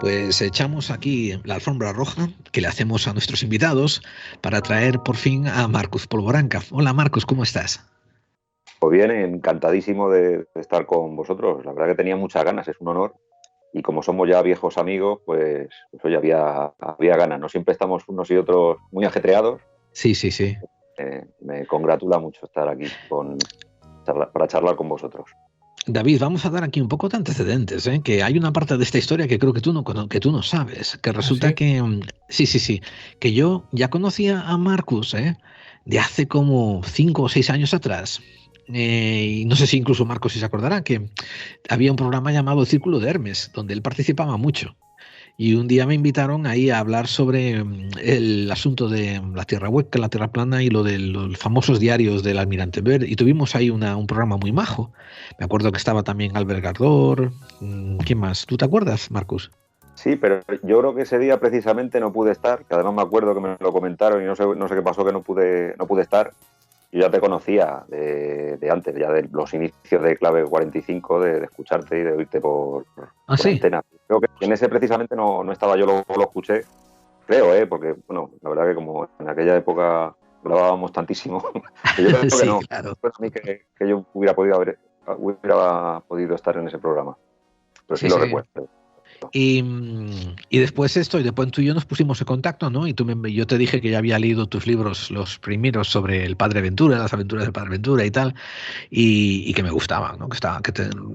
Pues echamos aquí la alfombra roja que le hacemos a nuestros invitados para traer por fin a Marcus Polvoranca. Hola Marcus, ¿cómo estás? Pues bien, encantadísimo de estar con vosotros. La verdad que tenía muchas ganas, es un honor. Y como somos ya viejos amigos, pues hoy había ganas. No siempre estamos unos y otros muy ajetreados. Sí, sí, sí. Me congratula mucho estar aquí para charlar con vosotros. David, vamos a dar aquí un poco de antecedentes, ¿eh? Que hay una parte de esta historia que creo que tú no sabes, que Ah, resulta sí. que, sí, sí, sí, que yo ya conocía a Marcus, ¿eh? De hace como 5 o 6 años atrás. Y no sé si incluso Marcos si se acordará que había un programa llamado El Círculo de Hermes, donde él participaba mucho. Y un día me invitaron ahí a hablar sobre el asunto de la Tierra hueca, la Tierra plana y lo de los famosos diarios del Almirante Byrd. Y tuvimos ahí un programa muy majo. Me acuerdo que estaba también Albert Gardor. ¿Quién más? ¿Tú te acuerdas, Marcus? Sí, pero yo creo que ese día precisamente no pude estar, que además me acuerdo que me lo comentaron y no sé qué pasó que no pude estar. Yo ya te conocía de antes, ya de los inicios de Clave 45, de escucharte y de oírte Ah, por sí. antena. Creo que en ese precisamente no estaba, yo lo escuché, creo, porque, bueno, la verdad que como en aquella época grabábamos tantísimo, que yo creo que Sí, no, claro. pues a mí que yo hubiera podido estar en ese programa, pero sí Sí, lo sí. recuerdo. Y después esto, y después tú y yo nos pusimos en contacto, ¿no? Y yo te dije que ya había leído tus libros, los primeros sobre el Padre Ventura, las aventuras del Padre Ventura y tal, y que me gustaban, ¿no?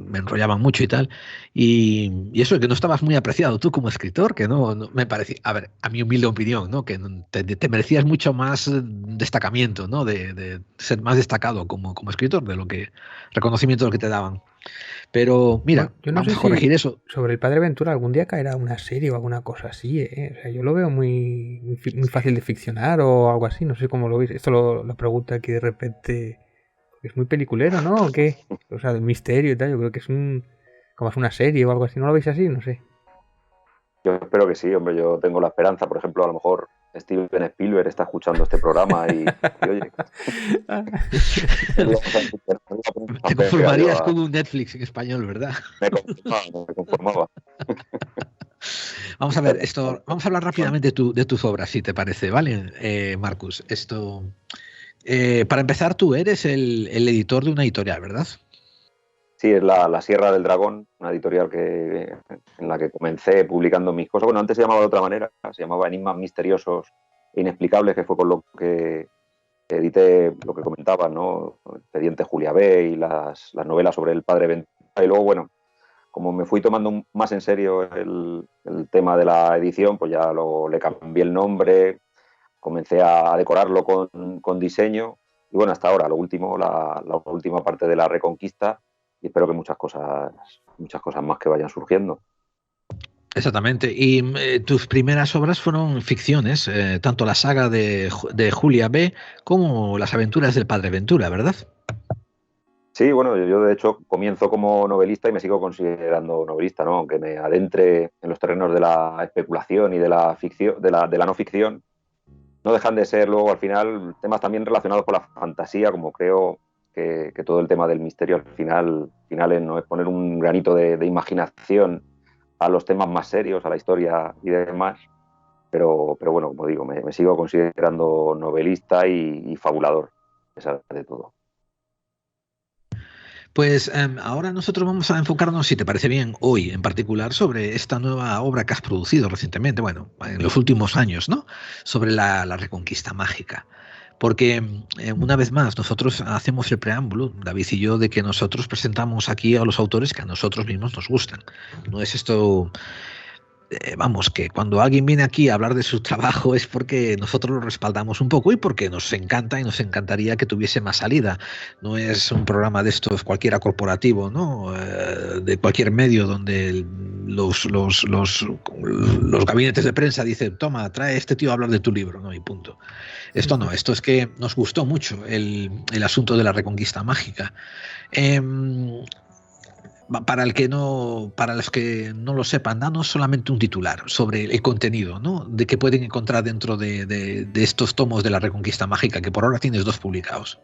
Me enrollaban mucho y tal. Y eso, que no estabas muy apreciado tú como escritor, que no me parecía, a ver, a mi humilde opinión, ¿no? Que te merecías mucho más destacamiento, ¿no? De ser más destacado como escritor, de lo que, reconocimiento de lo que te daban. Pero Bueno, mira, yo no sé vamos a corregir si eso. sobre el Padre Ventura algún día caerá una serie o alguna cosa así, ¿eh? O sea, yo lo veo muy fácil de ficcionar o algo así, no sé cómo lo veis. Esto lo pregunto aquí de repente. Es muy peliculero, ¿no? ¿O qué? O sea, el misterio y tal, yo creo que como es una serie o algo así. ¿No lo veis así? No sé. Yo espero que sí, hombre, yo tengo la esperanza, por ejemplo, a lo mejor Steven Spielberg está escuchando este programa y oye, Te conformarías con un Netflix en español, ¿verdad? me conformaba. Vamos a ver, vamos a hablar rápidamente de tus obras, si te parece, ¿vale? Marcus, para empezar, tú eres el editor de una editorial, ¿verdad? Sí, es la Sierra del Dragón, una editorial en la que comencé publicando mis cosas. Bueno, antes se llamaba de otra manera, se llamaba Enigmas Misteriosos e Inexplicables, que fue con lo que edité lo que comentaba, ¿no? Expediente Julia B y las novelas sobre el padre Ventura. Y luego, bueno, como me fui tomando más en serio el tema de la edición, pues ya le cambié el nombre, comencé a decorarlo con diseño y bueno, hasta ahora, lo último, la última parte de la Reconquista y espero que muchas cosas más que vayan surgiendo. Exactamente. Y tus primeras obras fueron ficciones, tanto la saga de Julia B como las aventuras del Padre Ventura, ¿verdad? Sí, bueno, yo de hecho comienzo como novelista y me sigo considerando novelista, ¿no? Aunque me adentre en los terrenos de la especulación y de la ficción, de la no ficción, no dejan de ser luego al final temas también relacionados con la fantasía, como creo que todo el tema del misterio al final no es poner un granito de imaginación a los temas más serios, a la historia y demás. Pero bueno, como digo, me sigo considerando novelista y fabulador, a pesar de todo. Pues ahora nosotros vamos a enfocarnos, si te parece bien, hoy en particular, sobre esta nueva obra que has producido recientemente, bueno, en los últimos años, ¿no? Sobre la Reconquista Mágica. Porque una vez más, nosotros hacemos el preámbulo, David y yo, de que nosotros presentamos aquí a los autores que a nosotros mismos nos gustan. No es esto, vamos, que cuando alguien viene aquí a hablar de su trabajo es porque nosotros lo respaldamos un poco y porque nos encanta y nos encantaría que tuviese más salida. No es un programa de estos cualquiera corporativo, ¿no? De cualquier medio donde los gabinetes de prensa dicen, toma, trae este tío a hablar de tu libro, ¿no? Y punto. Esto no, esto es que nos gustó mucho el asunto de la Reconquista Mágica. Eh, para los que no lo sepan, danos solamente un titular sobre el contenido, ¿no? De que pueden encontrar dentro de estos tomos de la Reconquista Mágica, que por ahora tienes 2 publicados.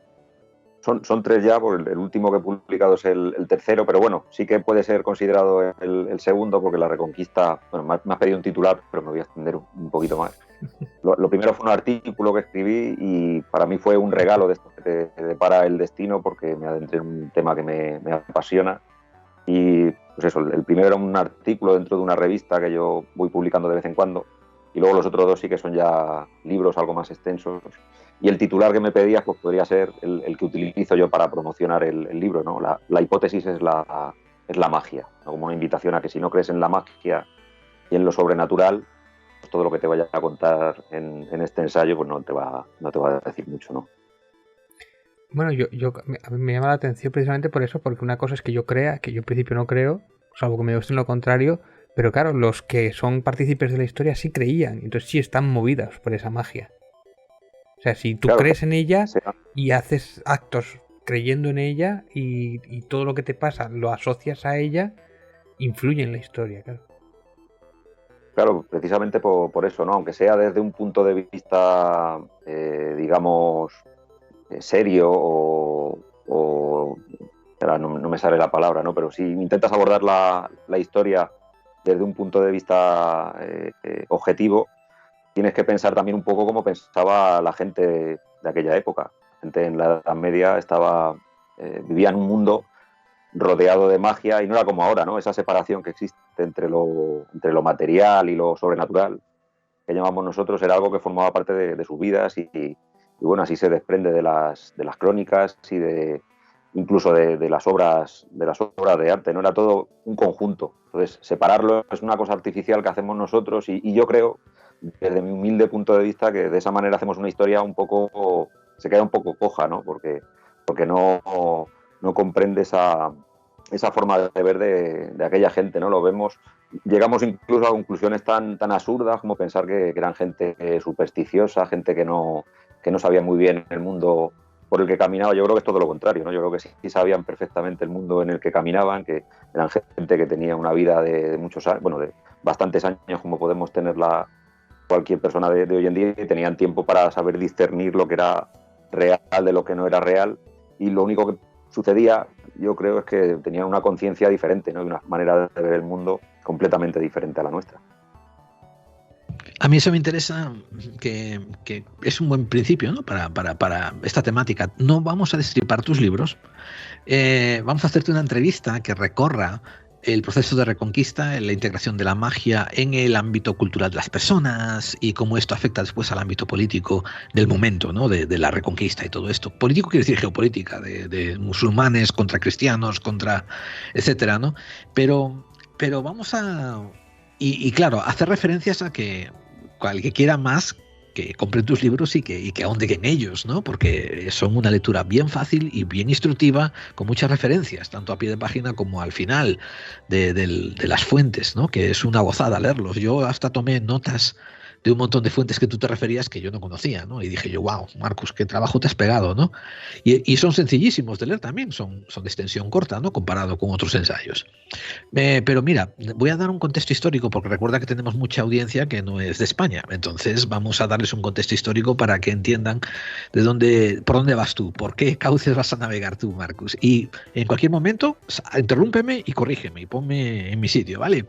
son 3 ya, porque el último que he publicado es el tercero, pero bueno, sí que puede ser considerado el segundo, porque La Reconquista, bueno, me has pedido un titular, pero me voy a extender un poquito más. Lo primero fue un artículo que escribí y para mí fue un regalo de esto que te depara el destino, porque me adentré en un tema que me apasiona. Y pues eso, el primero era un artículo dentro de una revista que yo voy publicando de vez en cuando, y luego los otros 2 sí que son ya libros algo más extensos. Y el titular que me pedías pues podría ser el que utilizo yo para promocionar el libro, ¿no? La hipótesis es la magia, ¿no? Como una invitación a que si no crees en la magia y en lo sobrenatural, pues todo lo que te vaya a contar en este ensayo pues no te va a decir mucho, ¿no? Bueno, a mí me llama la atención precisamente por eso, porque una cosa es que yo crea, que yo en principio no creo, salvo que me guste en lo contrario, pero claro, los que son partícipes de la historia sí creían, entonces sí están movidos por esa magia. O sea, si tú crees en ella y haces actos creyendo en ella y todo lo que te pasa lo asocias a ella, influye en la historia, claro. Claro, precisamente por eso, ¿no? Aunque sea desde un punto de vista, digamos, serio o ahora no me sale la palabra, ¿no? Pero si intentas abordar la historia desde un punto de vista objetivo, tienes que pensar también un poco como pensaba la gente de aquella época. La gente en la Edad Media vivía en un mundo rodeado de magia y no era como ahora, ¿no? Esa separación que existe entre lo material y lo sobrenatural, que llamamos nosotros, era algo que formaba parte de sus vidas y bueno, así se desprende de las crónicas y incluso de las obras de arte, ¿no? Era todo un conjunto. Entonces, separarlo es una cosa artificial que hacemos nosotros y yo creo, desde mi humilde punto de vista, que de esa manera hacemos una historia se queda un poco coja, ¿no? Porque no comprende esa forma de ver de aquella gente, ¿no? Llegamos incluso a conclusiones tan absurdas como pensar que eran gente supersticiosa, gente que no sabía muy bien el mundo por el que caminaba. Yo creo que es todo lo contrario, ¿no? Yo creo que sí sabían perfectamente el mundo en el que caminaban, que eran gente que tenía una vida de muchos años, bueno, de bastantes años, como podemos tenerla cualquier persona de hoy en día, y tenían tiempo para saber discernir lo que era real de lo que no era real, y lo único que sucedía, yo creo, es que tenían una conciencia diferente, ¿no? Y una manera de ver el mundo completamente diferente a la nuestra. A mí eso me interesa, que es un buen principio, ¿no? para esta temática. No vamos a destripar tus libros, vamos a hacerte una entrevista que recorra el proceso de reconquista, la integración de la magia en el ámbito cultural de las personas y cómo esto afecta después al ámbito político del momento, ¿no? de la reconquista y todo esto. Político quiere decir geopolítica, de musulmanes contra cristianos, etcétera, ¿no? Pero vamos a... Y claro, hacer referencias a que al que quiera más, que compre tus libros y que ahonde en ellos, ¿no? Porque son una lectura bien fácil y bien instructiva, con muchas referencias, tanto a pie de página como al final de las fuentes, ¿no? Que es una gozada leerlos. Yo hasta tomé notas de un montón de fuentes que tú te referías que yo no conocía, ¿no? Y dije yo, wow, Marcus, qué trabajo te has pegado, ¿no? Y son sencillísimos de leer también, son de extensión corta, ¿no? Comparado con otros ensayos. Pero mira, voy a dar un contexto histórico porque recuerda que tenemos mucha audiencia que no es de España. Entonces vamos a darles un contexto histórico para que entiendan por dónde vas tú, por qué cauces vas a navegar tú, Marcus. Y en cualquier momento, interrúmpeme y corrígeme y ponme en mi sitio, ¿vale?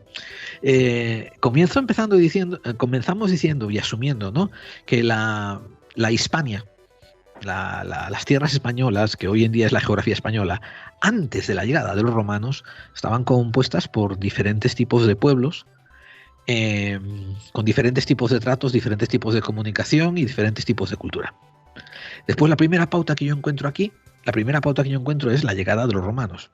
Comenzamos diciendo y asumiendo, ¿no? Que la Hispania, las tierras españolas, que hoy en día es la geografía española, antes de la llegada de los romanos, estaban compuestas por diferentes tipos de pueblos, con diferentes tipos de tratos, diferentes tipos de comunicación y diferentes tipos de cultura. Después, la primera pauta que yo encuentro es la llegada de los romanos.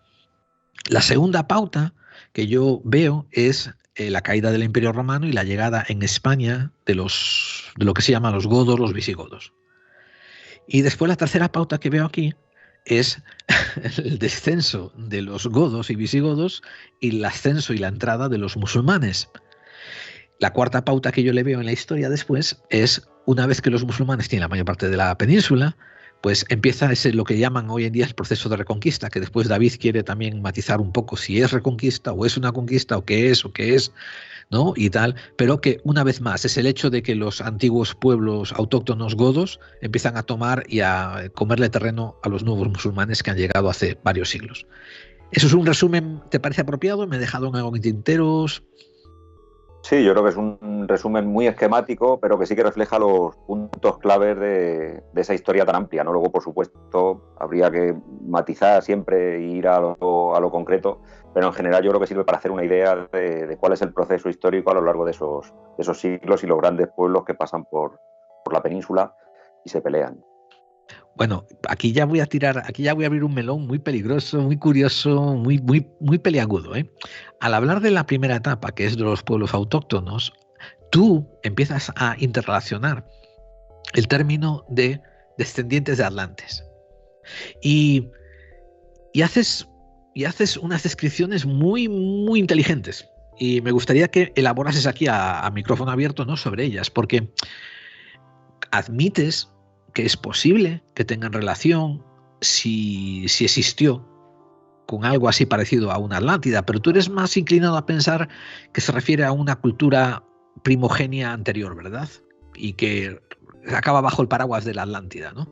La segunda pauta que yo veo es la caída del Imperio Romano y la llegada en España de lo que se llama los godos, los visigodos. Y después la tercera pauta que veo aquí es el descenso de los godos y visigodos y el ascenso y la entrada de los musulmanes. La cuarta pauta que yo le veo en la historia después es, una vez que los musulmanes tienen la mayor parte de la península, pues empieza lo que llaman hoy en día el proceso de reconquista, que después David quiere también matizar un poco si es reconquista o es una conquista o qué es, ¿no? Y tal, pero que una vez más es el hecho de que los antiguos pueblos autóctonos godos empiezan a tomar y a comerle terreno a los nuevos musulmanes que han llegado hace varios siglos. ¿Eso es un resumen, te parece apropiado? ¿Me he dejado en algo en tinteros? Sí, yo creo que es un resumen muy esquemático, pero que sí que refleja los puntos claves de esa historia tan amplia, ¿no? Luego, por supuesto, habría que matizar siempre e ir a lo concreto, pero en general yo creo que sirve para hacer una idea de cuál es el proceso histórico a lo largo de esos siglos y los grandes pueblos que pasan por la península y se pelean. Bueno, aquí ya voy a abrir un melón muy peligroso, muy curioso, muy peliagudo, ¿eh? Al hablar de la primera etapa, que es de los pueblos autóctonos, tú empiezas a interrelacionar el término de descendientes de atlantes y, y haces unas descripciones muy inteligentes. Y me gustaría que elaborases aquí a micrófono abierto, ¿no?, sobre ellas, porque admites que es posible que tengan relación si existió con algo así parecido a una Atlántida, pero tú eres más inclinado a pensar que se refiere a una cultura primogenia anterior, ¿verdad? Y que acaba bajo el paraguas de la Atlántida, ¿no?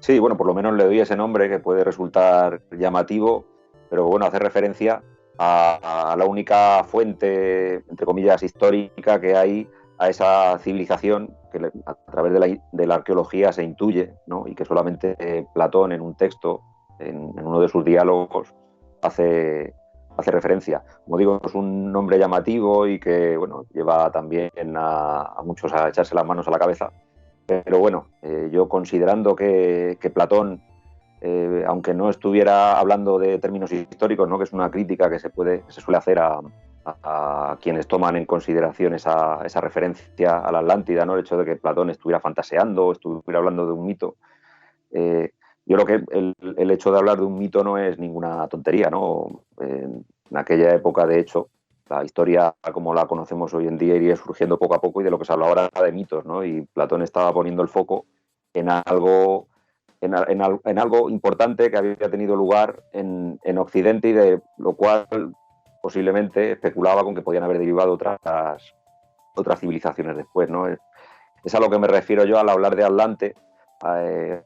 Sí, bueno, por lo menos le doy ese nombre que puede resultar llamativo, pero bueno, hace referencia a la única fuente, entre comillas, histórica que hay a esa civilización que a través de la arqueología se intuye, ¿no? Y que solamente Platón en un texto, en uno de sus diálogos, hace referencia. Como digo, es un nombre llamativo y que bueno, lleva también a muchos a echarse las manos a la cabeza. Pero bueno, yo considerando que Platón, aunque no estuviera hablando de términos históricos, ¿no?, que es una crítica que se suele hacer a quienes toman en consideración esa referencia a la Atlántida, ¿no?, el hecho de que Platón estuviera fantaseando, estuviera hablando de un mito. Yo creo que el hecho de hablar de un mito no es ninguna tontería, ¿no? En aquella época, de hecho, la historia como la conocemos hoy en día iría surgiendo poco a poco, y de lo que se habla ahora de mitos, ¿no? Y Platón estaba poniendo el foco en algo, en algo importante que había tenido lugar en Occidente, y de lo cual posiblemente especulaba con que podían haber derivado otras civilizaciones después, ¿no? Es a lo que me refiero yo al hablar de Atlante,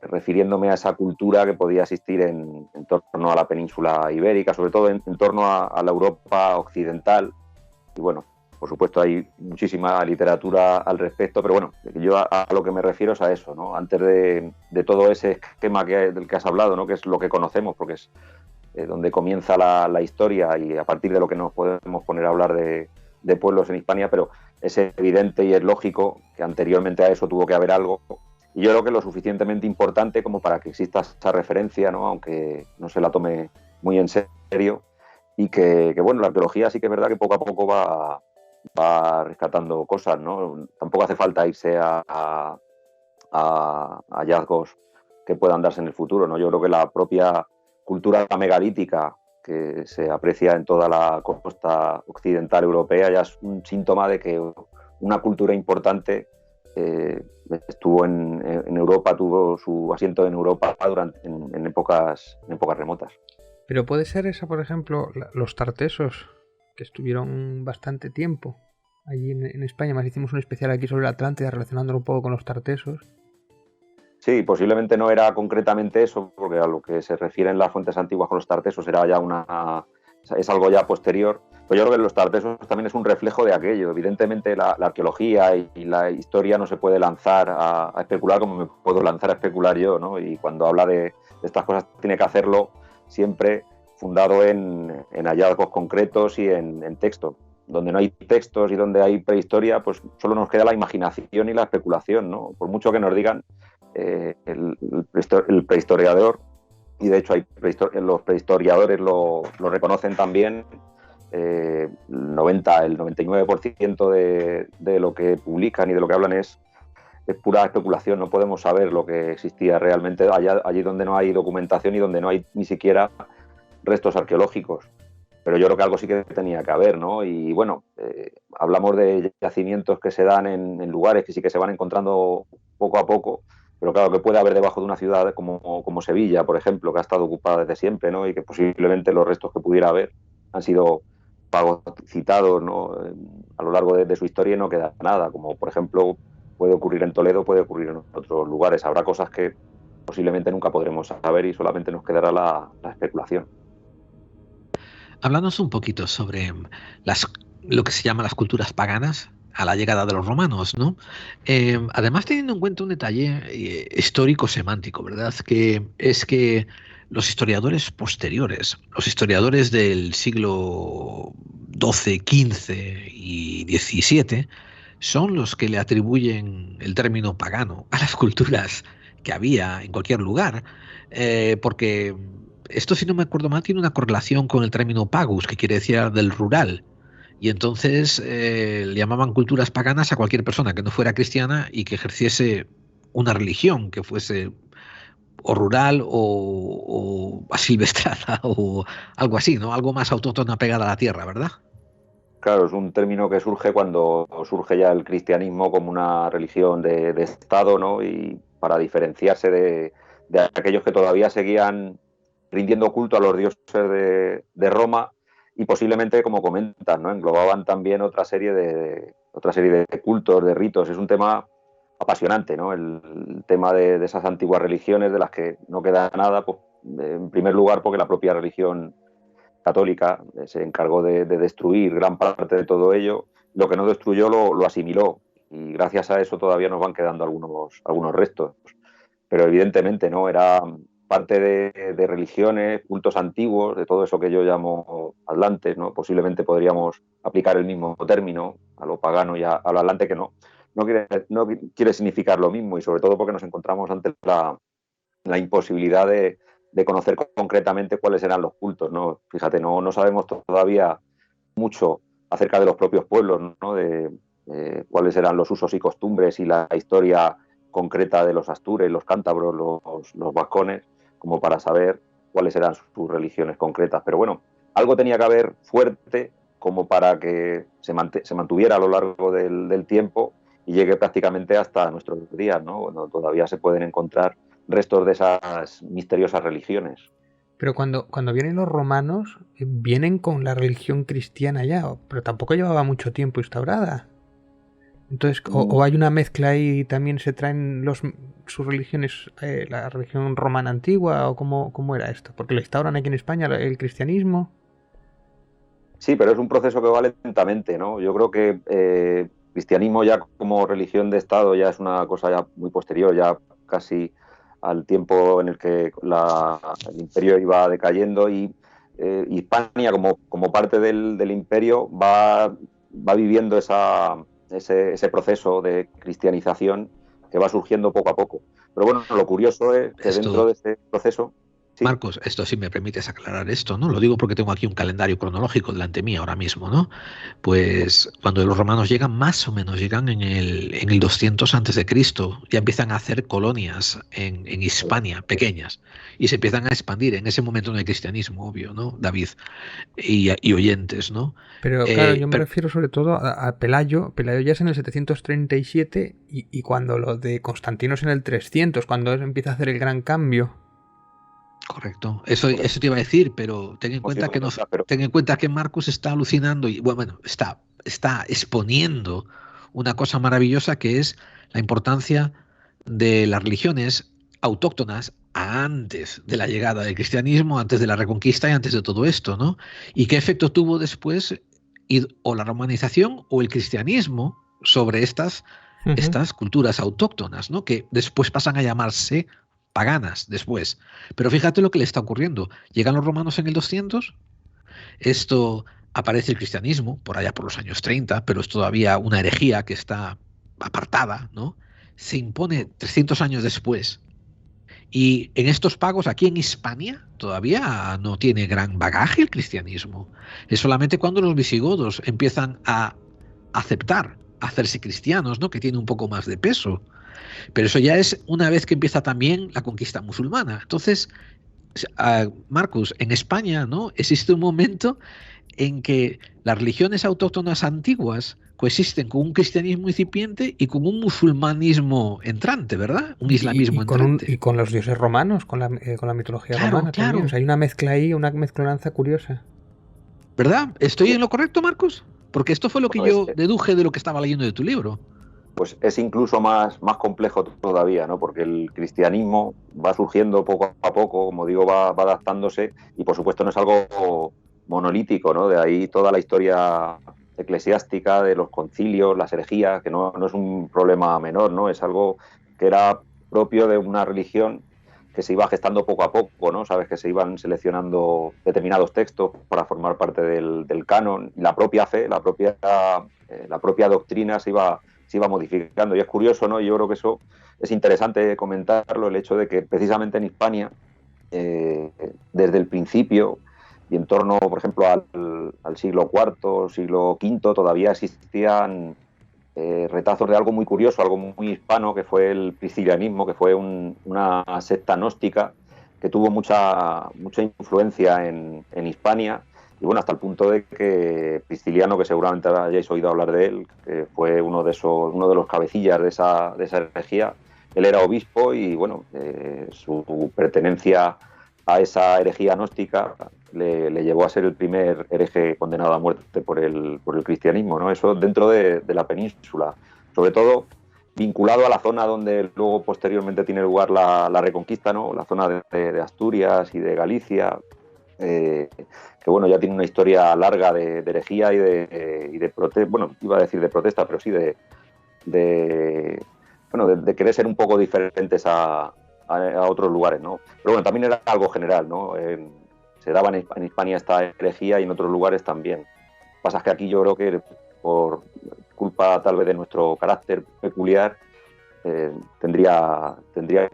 refiriéndome a esa cultura que podía existir en torno a la península ibérica, sobre todo en torno a la Europa occidental. Y bueno, por supuesto hay muchísima literatura al respecto, pero bueno, yo a lo que me refiero es a eso, ¿no? Antes de todo ese esquema del que has hablado, ¿no?, que es lo que conocemos, porque es donde comienza la historia, y a partir de lo que nos podemos poner a hablar de pueblos en Hispania, pero es evidente y es lógico que anteriormente a eso tuvo que haber algo. Y yo creo que es lo suficientemente importante como para que exista esa referencia, ¿no?, aunque no se la tome muy en serio, y que bueno, la arqueología sí que es verdad que poco a poco va rescatando cosas, ¿no? Tampoco hace falta irse a hallazgos que puedan darse en el futuro, ¿no? Yo creo que la propia cultura megalítica que se aprecia en toda la costa occidental europea ya es un síntoma de que una cultura importante estuvo en Europa, tuvo su asiento en Europa en épocas remotas. Pero puede ser esa, por ejemplo, los tartesos, que estuvieron bastante tiempo allí en España. Más hicimos un especial aquí sobre la Atlántida, relacionándolo un poco con los tartesos. Sí, posiblemente no era concretamente eso, porque a lo que se refieren las fuentes antiguas con los tartesos era ya es algo ya posterior. Pero yo creo que los tartesos también es un reflejo de aquello. Evidentemente la arqueología y la historia no se puede lanzar a especular como me puedo lanzar a especular yo, ¿no? Y cuando habla de estas cosas tiene que hacerlo siempre fundado en hallazgos concretos y en texto. Donde no hay textos y donde hay prehistoria, pues solo nos queda la imaginación y la especulación, ¿no? Por mucho que nos digan el prehistoriador, y de hecho los prehistoriadores lo reconocen también, el 99% de lo que publican y de lo que hablan es pura especulación. No podemos saber lo que existía realmente allí donde no hay documentación y donde no hay ni siquiera restos arqueológicos. Pero yo creo que algo sí que tenía que haber, ¿no? Y bueno, hablamos de yacimientos que se dan en lugares que sí que se van encontrando poco a poco, pero claro, que puede haber debajo de una ciudad como Sevilla, por ejemplo, que ha estado ocupada desde siempre, ¿no? Y que posiblemente los restos que pudiera haber han sido pagos citados, ¿no? A lo largo de su historia no queda nada, como por ejemplo puede ocurrir en Toledo, puede ocurrir en otros lugares. Habrá cosas que posiblemente nunca podremos saber y solamente nos quedará la especulación. Háblanos un poquito sobre lo que se llama las culturas paganas a la llegada de los romanos, ¿no? Además, teniendo en cuenta un detalle histórico semántico, ¿verdad? Que es que los historiadores posteriores, los historiadores del siglo XII, XV y XVII, son los que le atribuyen el término pagano a las culturas que había en cualquier lugar, porque esto, si no me acuerdo mal, tiene una correlación con el término pagus, que quiere decir del rural. Y entonces le llamaban culturas paganas a cualquier persona que no fuera cristiana y que ejerciese una religión que fuese o rural o asilvestrada o algo así, ¿no? Algo más autóctona pegada a la tierra, ¿verdad? Claro, es un término que surge cuando surge ya el cristianismo como una religión de Estado, ¿no? Y para diferenciarse de aquellos que todavía seguían rindiendo culto a los dioses de Roma y posiblemente, como comentas, ¿no? Englobaban también otra serie de cultos, de ritos. Es un tema apasionante, ¿no? El tema de esas antiguas religiones de las que no queda nada, pues, en primer lugar porque la propia religión católica se encargó de destruir gran parte de todo ello. Lo que no destruyó lo asimiló y gracias a eso todavía nos van quedando algunos restos. Pero evidentemente, ¿no? Era parte de religiones, cultos antiguos, de todo eso que yo llamo atlantes, ¿no? Posiblemente podríamos aplicar el mismo término a lo pagano y a lo atlante, que no quiere significar lo mismo, y sobre todo porque nos encontramos ante la imposibilidad de conocer concretamente cuáles eran los cultos, ¿no? Fíjate, no sabemos todavía mucho acerca de los propios pueblos, ¿no? De cuáles eran los usos y costumbres y la historia concreta de los astures, los cántabros, los vascones, como para saber cuáles eran sus religiones concretas. Pero bueno, algo tenía que haber fuerte como para que se mantuviera a lo largo del tiempo y llegue prácticamente hasta nuestros días, ¿no? Bueno, todavía se pueden encontrar restos de esas misteriosas religiones. Pero cuando vienen los romanos, vienen con la religión cristiana ya, pero tampoco llevaba mucho tiempo instaurada. Entonces, o hay una mezcla y también se traen sus religiones, la religión romana antigua, o cómo era esto, porque lo instauran aquí en España el cristianismo. Sí, pero es un proceso que va lentamente, ¿no? Yo creo que cristianismo ya como religión de Estado ya es una cosa ya muy posterior, ya casi al tiempo en el que el imperio iba decayendo, y Hispania como parte del imperio va viviendo ese proceso de cristianización que va surgiendo poco a poco. Pero bueno, lo curioso es que dentro de ese proceso... ¿Sí? Marcos, esto sí me permites aclarar esto, ¿no? Lo digo porque tengo aquí un calendario cronológico delante mío ahora mismo, ¿no? Pues cuando los romanos llegan, más o menos llegan en el 200 antes de Cristo, ya empiezan a hacer colonias en Hispania, pequeñas, y se empiezan a expandir. En ese momento no hay cristianismo, obvio, ¿no, David? Y oyentes, ¿no? Pero claro, yo me refiero sobre todo a Pelayo. Pelayo ya es en el 737 y cuando lo de Constantino es en el 300, cuando empieza a hacer el gran cambio. Correcto. Eso te iba a decir, pero ten en cuenta que Marcus está alucinando y bueno, está exponiendo una cosa maravillosa, que es la importancia de las religiones autóctonas antes de la llegada del cristianismo, antes de la reconquista y antes de todo esto, ¿no? Y qué efecto tuvo después o la romanización o el cristianismo sobre estas culturas autóctonas, ¿no? Que después pasan a llamarse paganas después. Pero fíjate lo que le está ocurriendo. Llegan los romanos en el 200, esto aparece el cristianismo por allá por los años 30, pero es todavía una herejía que está apartada, ¿no? Se impone 300 años después. Y en estos pagos, aquí en Hispania, todavía no tiene gran bagaje el cristianismo. Es solamente cuando los visigodos empiezan a aceptar, a hacerse cristianos, ¿no? Que tiene un poco más de peso. Pero eso ya es una vez que empieza también la conquista musulmana. Entonces, Marcus, en España, ¿no? Existe un momento en que las religiones autóctonas antiguas coexisten con un cristianismo incipiente y con un musulmanismo entrante, ¿verdad? Un islamismo entrante. Y con los dioses romanos, con la mitología romana también. O sea, hay una mezcla ahí, una mezclanza curiosa. ¿Verdad? ¿Estoy en lo correcto, Marcos? Porque esto fue lo que Bueno, yo deduje de lo que estaba leyendo de tu libro. pues es incluso más complejo todavía, ¿no? Porque el cristianismo va surgiendo poco a poco, como digo, va adaptándose y por supuesto no es algo monolítico, ¿no? De ahí toda la historia eclesiástica de los concilios, las herejías, que no es un problema menor, ¿no? Es algo que era propio de una religión que se iba gestando poco a poco, ¿no? Sabes que se iban seleccionando determinados textos para formar parte del canon, y la propia fe, la propia doctrina se iba modificando. Y es curioso, ¿no? Y yo creo que eso es interesante comentarlo, el hecho de que precisamente en Hispania, desde el principio y en torno, por ejemplo, al siglo IV, siglo V, todavía existían retazos de algo muy curioso, algo muy hispano, que fue el priscilianismo, que fue una secta gnóstica que tuvo mucha influencia en Hispania. Y bueno, hasta el punto de que Prisciliano, que seguramente hayáis oído hablar de él, que fue uno de los cabecillas de esa herejía, él era obispo y bueno, su pertenencia a esa herejía gnóstica le llevó a ser el primer hereje condenado a muerte por el cristianismo, ¿no? Eso dentro de la península, sobre todo vinculado a la zona donde luego posteriormente tiene lugar la Reconquista, ¿no? La zona de Asturias y de Galicia, que bueno, ya tiene una historia larga de herejía y de protesta, bueno, iba a decir de protesta, pero sí de querer ser un poco diferentes a otros lugares, ¿no? Pero bueno, también era algo general, ¿no? Se daba en Hispania esta herejía y en otros lugares también. Pasa que aquí yo creo que por culpa tal vez de nuestro carácter peculiar, tendría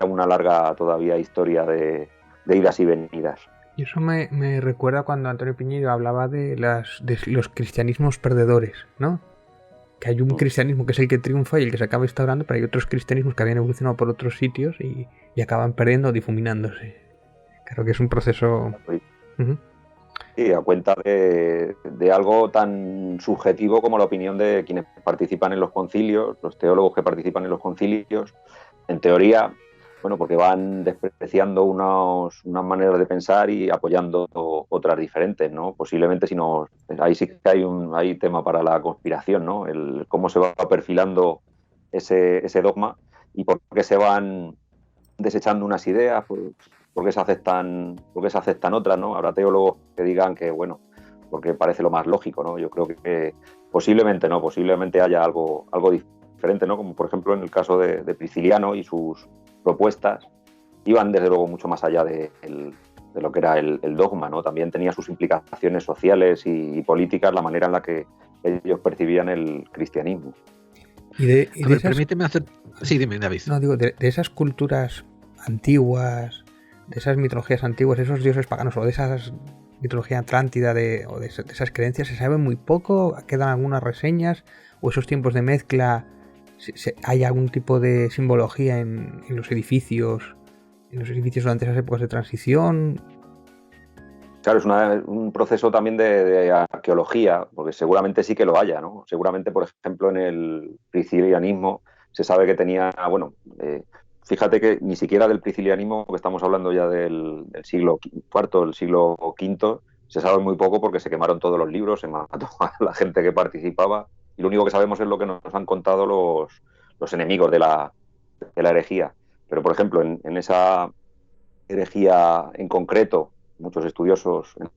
una larga todavía historia de idas y venidas. Y eso me recuerda cuando Antonio Piñeiro hablaba de los cristianismos perdedores, ¿no? Que hay un cristianismo que es el que triunfa y el que se acaba instaurando, pero hay otros cristianismos que habían evolucionado por otros sitios y acaban perdiendo o difuminándose. Claro que es un proceso... Sí, a cuenta de algo tan subjetivo como la opinión de quienes participan en los concilios, los teólogos que participan en los concilios, en teoría, bueno, porque van despreciando unas maneras de pensar y apoyando otras diferentes, ¿no? Posiblemente ahí sí que hay tema para la conspiración, ¿no? El cómo se va perfilando ese dogma y por qué se van desechando unas ideas, por qué se aceptan otras, ¿no? Habrá teólogos que digan que, bueno, porque parece lo más lógico, ¿no? Yo creo que posiblemente haya algo diferente, ¿no? Como por ejemplo en el caso de Prisciliano y sus propuestas iban desde luego mucho más allá de lo que era el dogma, ¿no? También tenía sus implicaciones sociales y políticas, la manera en la que ellos percibían el cristianismo. Permíteme hacer... Sí, dime, David. No, digo, de esas culturas antiguas, de esas mitologías antiguas, esos dioses paganos o de esas mitología atlántida o de esas creencias se sabe muy poco, quedan algunas reseñas o esos tiempos de mezcla, hay algún tipo de simbología en los edificios durante esas épocas de transición. Claro, es un proceso también de arqueología, porque seguramente sí que lo haya, ¿no? Seguramente, por ejemplo, en el priscilianismo se sabe que tenía, bueno, fíjate que ni siquiera del priscilianismo, que estamos hablando ya del siglo IV, del siglo V, se sabe muy poco porque se quemaron todos los libros, se mató a la gente que participaba y lo único que sabemos es lo que nos han contado los enemigos de la herejía. Pero, por ejemplo, en esa herejía en concreto, en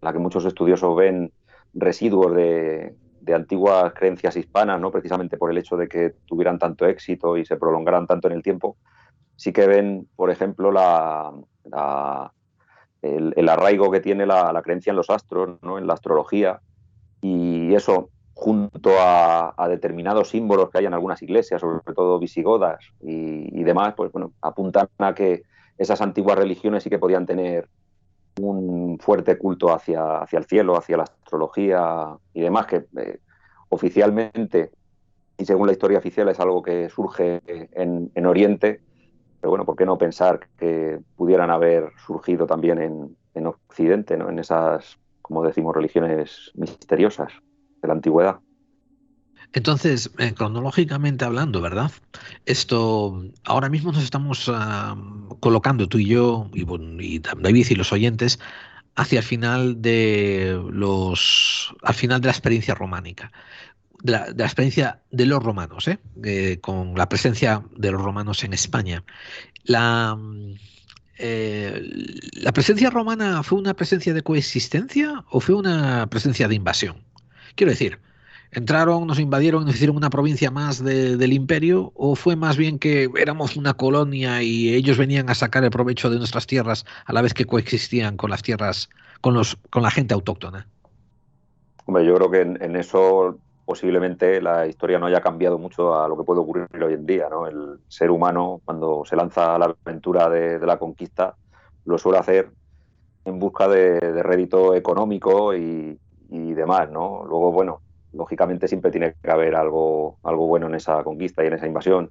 la que muchos estudiosos ven residuos de antiguas creencias hispanas, ¿no? Precisamente por el hecho de que tuvieran tanto éxito y se prolongaran tanto en el tiempo, sí que ven, por ejemplo, el arraigo que tiene la creencia en los astros, ¿no? En la astrología, y eso junto a determinados símbolos que hay en algunas iglesias, sobre todo visigodas y demás, pues bueno, apuntan a que esas antiguas religiones sí que podían tener un fuerte culto hacia el cielo, hacia la astrología y demás, que oficialmente y según la historia oficial es algo que surge en Oriente, pero bueno, ¿por qué no pensar que pudieran haber surgido también en Occidente, ¿no? En esas, como decimos, religiones misteriosas de la antigüedad? Entonces, cronológicamente hablando, ¿verdad? Esto, ahora mismo nos estamos colocando tú y yo, y David y los oyentes, hacia el final al final de la experiencia románica, de la experiencia de los romanos, con la presencia de los romanos en España. La, mm, eh, ¿La presencia romana fue una presencia de coexistencia o fue una presencia de invasión? Quiero decir, ¿entraron, nos invadieron, nos hicieron una provincia más del imperio o fue más bien que éramos una colonia y ellos venían a sacar el provecho de nuestras tierras a la vez que coexistían con las tierras, con la gente autóctona? Hombre, yo creo que en eso posiblemente la historia no haya cambiado mucho a lo que puede ocurrir hoy en día, ¿no? El ser humano, cuando se lanza a la aventura de la conquista, lo suele hacer en busca de rédito económico y demás, ¿no? Luego, bueno, lógicamente siempre tiene que haber algo bueno en esa conquista y en esa invasión.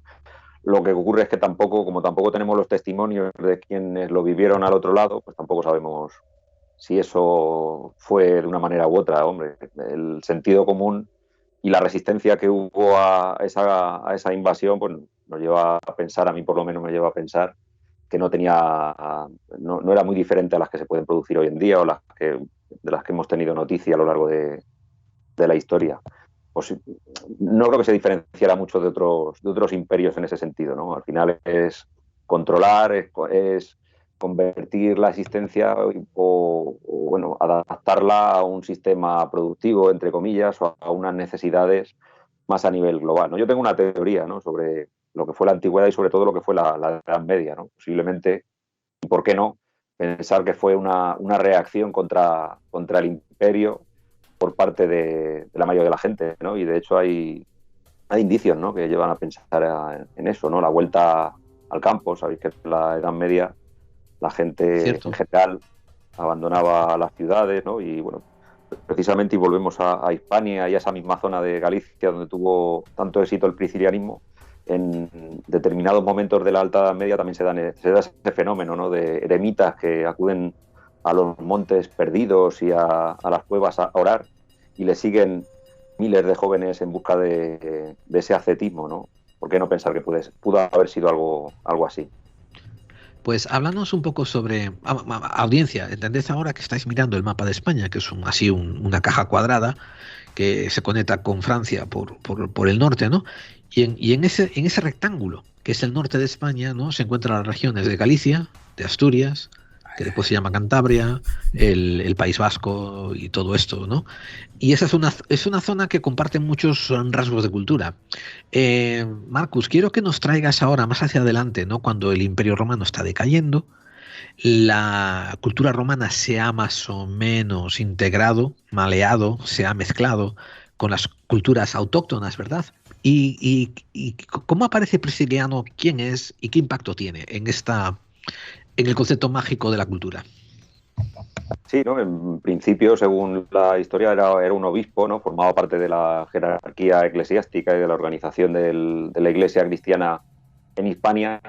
Lo que ocurre es que tampoco, como tampoco tenemos los testimonios de quienes lo vivieron al otro lado, pues tampoco sabemos si eso fue de una manera u otra. Hombre, el sentido común y la resistencia que hubo a esa invasión, pues nos lleva a pensar, a mí por lo menos me lleva a pensar que no era muy diferente a las que se pueden producir hoy en día o de las que hemos tenido noticia a lo largo de la historia. Pues no creo que se diferenciara mucho de otros imperios en ese sentido, ¿no? Al final es controlar, es convertir la existencia bueno, adaptarla a un sistema productivo, entre comillas, o a unas necesidades más a nivel global, ¿no? Yo tengo una teoría, ¿no?, sobre lo que fue la antigüedad y sobre todo lo que fue la Edad Media, ¿no? Posiblemente, y por qué no, pensar que fue una reacción contra el imperio por parte de la mayoría de la gente, ¿no? Y de hecho hay indicios, ¿no?, que llevan a pensar en eso, ¿no? La vuelta al campo. Sabéis que en la Edad Media la gente en Cierto. general abandonaba las ciudades, ¿no? Y bueno, precisamente, y volvemos a Hispania y a esa misma zona de Galicia donde tuvo tanto éxito el priscilianismo, en determinados momentos de la Alta Edad Media también se da ese fenómeno, ¿no?, de eremitas que acuden a los montes perdidos y a las cuevas a orar, y le siguen miles de jóvenes en busca de ese ascetismo, ¿no? ¿Por qué no pensar que pudo haber sido algo así? Pues háblanos un poco sobre audiencia. Entendés ahora que estáis mirando el mapa de España, que es una caja cuadrada que se conecta con Francia por el norte, ¿no? Y en ese rectángulo, que es el norte de España, ¿no? Se encuentran las regiones de Galicia, de Asturias, que después se llama Cantabria, el País Vasco y todo esto, ¿no? Y esa es una zona que comparte muchos rasgos de cultura. Marcus, quiero que nos traigas ahora más hacia adelante, ¿no? Cuando el Imperio Romano está decayendo, la cultura romana se ha más o menos integrado, maleado, se ha mezclado con las culturas autóctonas, ¿verdad? ¿Y cómo aparece Prisciliano? ¿Quién es y qué impacto tiene en el concepto mágico de la cultura? Sí, ¿no? En principio, según la historia, era un obispo, ¿no?, formaba parte de la jerarquía eclesiástica y de la organización de la iglesia cristiana en Hispania,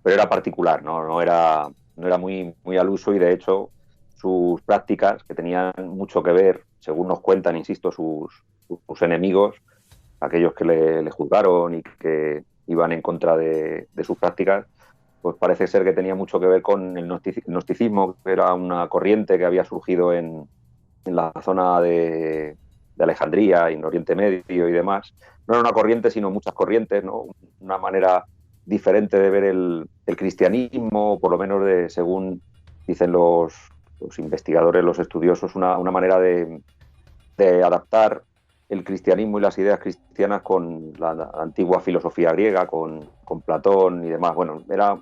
pero era particular, ¿no? No era muy al uso, y de hecho sus prácticas, que tenían mucho que ver, según nos cuentan, insisto, sus enemigos, aquellos que le juzgaron y que iban en contra de sus prácticas, pues parece ser que tenía mucho que ver con el gnosticismo, que era una corriente que había surgido en la zona de Alejandría, en Oriente Medio y demás. No era una corriente, sino muchas corrientes, ¿no? Una manera diferente de ver el cristianismo, por lo menos según dicen los investigadores, los estudiosos, una manera de adaptar el cristianismo y las ideas cristianas con la antigua filosofía griega, con Platón y demás. Bueno, era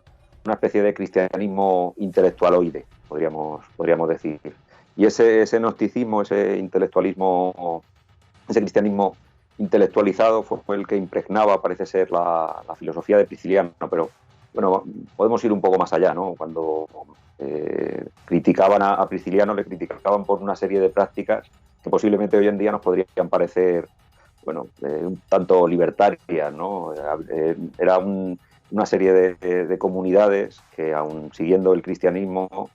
una especie de cristianismo intelectualoide, podríamos decir. Y ese gnosticismo, ese intelectualismo, ese cristianismo intelectualizado fue el que impregnaba, parece ser, la filosofía de Prisciliano. Pero bueno, podemos ir un poco más allá, ¿no? Cuando criticaban a Prisciliano, le criticaban por una serie de prácticas que posiblemente hoy en día nos podrían parecer, bueno, un tanto libertarias, ¿no? Era una serie de comunidades que, aun siguiendo el cristianismo,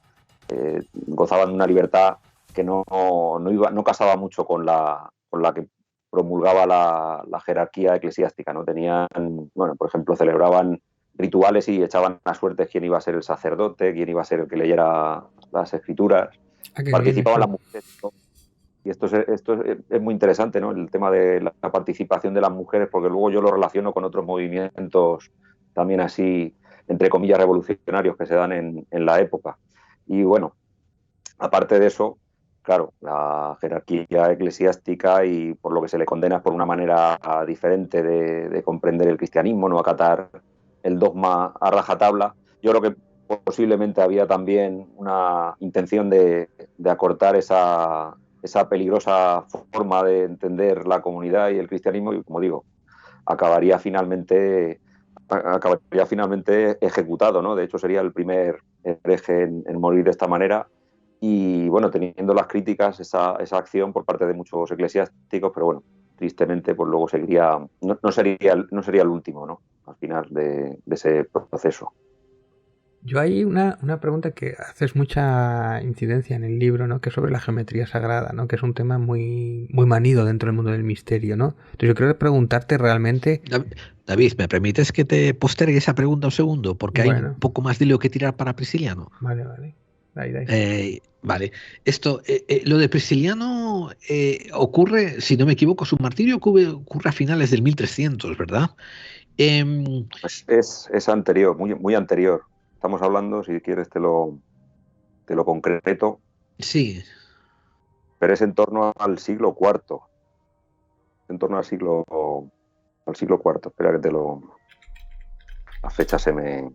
gozaban de una libertad que no casaba mucho con la que promulgaba la jerarquía eclesiástica, ¿no? Tenían, bueno, por ejemplo, celebraban rituales y echaban a suerte quién iba a ser el sacerdote, quién iba a ser el que leyera las escrituras. Ah, qué bien participaban las eso. mujeres, ¿no? Y esto es muy interesante, ¿no? El tema de la participación de las mujeres, porque luego yo lo relaciono con otros movimientos también así, entre comillas, revolucionarios que se dan en la época. Y bueno, aparte de eso, claro, la jerarquía eclesiástica y por lo que se le condena es por una manera diferente de comprender el cristianismo, no acatar el dogma a rajatabla. Yo creo que posiblemente había también una intención de acortar esa peligrosa forma de entender la comunidad y el cristianismo y, como digo, acabaría finalmente ejecutado, ¿no? De hecho, sería el primer hereje en morir de esta manera. Y bueno, teniendo las críticas, esa acción por parte de muchos eclesiásticos, pero bueno, tristemente, pues luego seguiría, no sería el último, ¿no? Al final de ese proceso. Yo hay una pregunta que haces mucha incidencia en el libro, ¿no? Que es sobre la geometría sagrada, ¿no? Que es un tema muy, muy manido dentro del mundo del misterio, ¿no? Entonces yo quiero preguntarte realmente, David, ¿me permites que te postergue esa pregunta un segundo? Porque hay un bueno, poco más de hilo que tirar para Prisciliano. vale, vale, ahí. Vale, lo de Prisciliano ocurre, si no me equivoco, su martirio ocurre a finales del 1300, ¿verdad? Em, Pues es anterior, muy, muy anterior. Estamos hablando, si quieres te lo concreto, sí, pero es en torno al siglo IV. En torno al siglo IV. Espera que la fecha se me...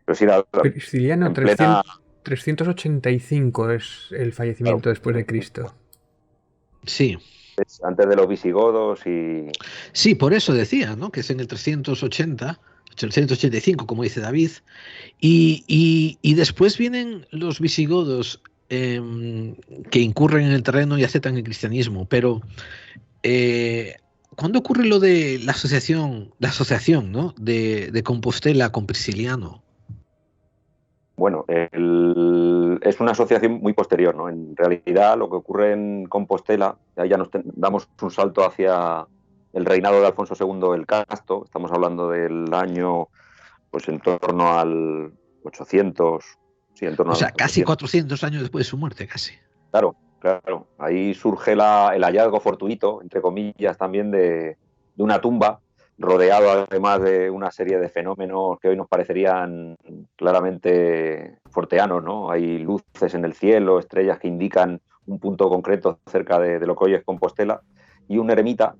Pero sí, Prisciliano en plena... 385 es el Claro, fallecimiento después de Cristo. sí. antes de los visigodos y... Sí, por eso decía, ¿no? Que es en el 380, 385, como dice David. Y después vienen los visigodos que incurren en el terreno y aceptan el cristianismo. Pero, eh, ¿cuándo ocurre lo de la asociación, ¿no? de Compostela con Prisciliano? Bueno, es una asociación muy posterior, ¿no? En realidad, lo que ocurre en Compostela, ahí ya damos un salto hacia el reinado de Alfonso II el Casto. Estamos hablando del año, pues en torno al 800, sí, en torno O al sea, casi 800. 400 años después de su muerte, casi. Claro, claro. Ahí surge el hallazgo fortuito, entre comillas, también de una tumba, rodeado además de una serie de fenómenos que hoy nos parecerían claramente forteanos, ¿no? Hay luces en el cielo, estrellas que indican un punto concreto cerca de lo que hoy es Compostela, y un eremita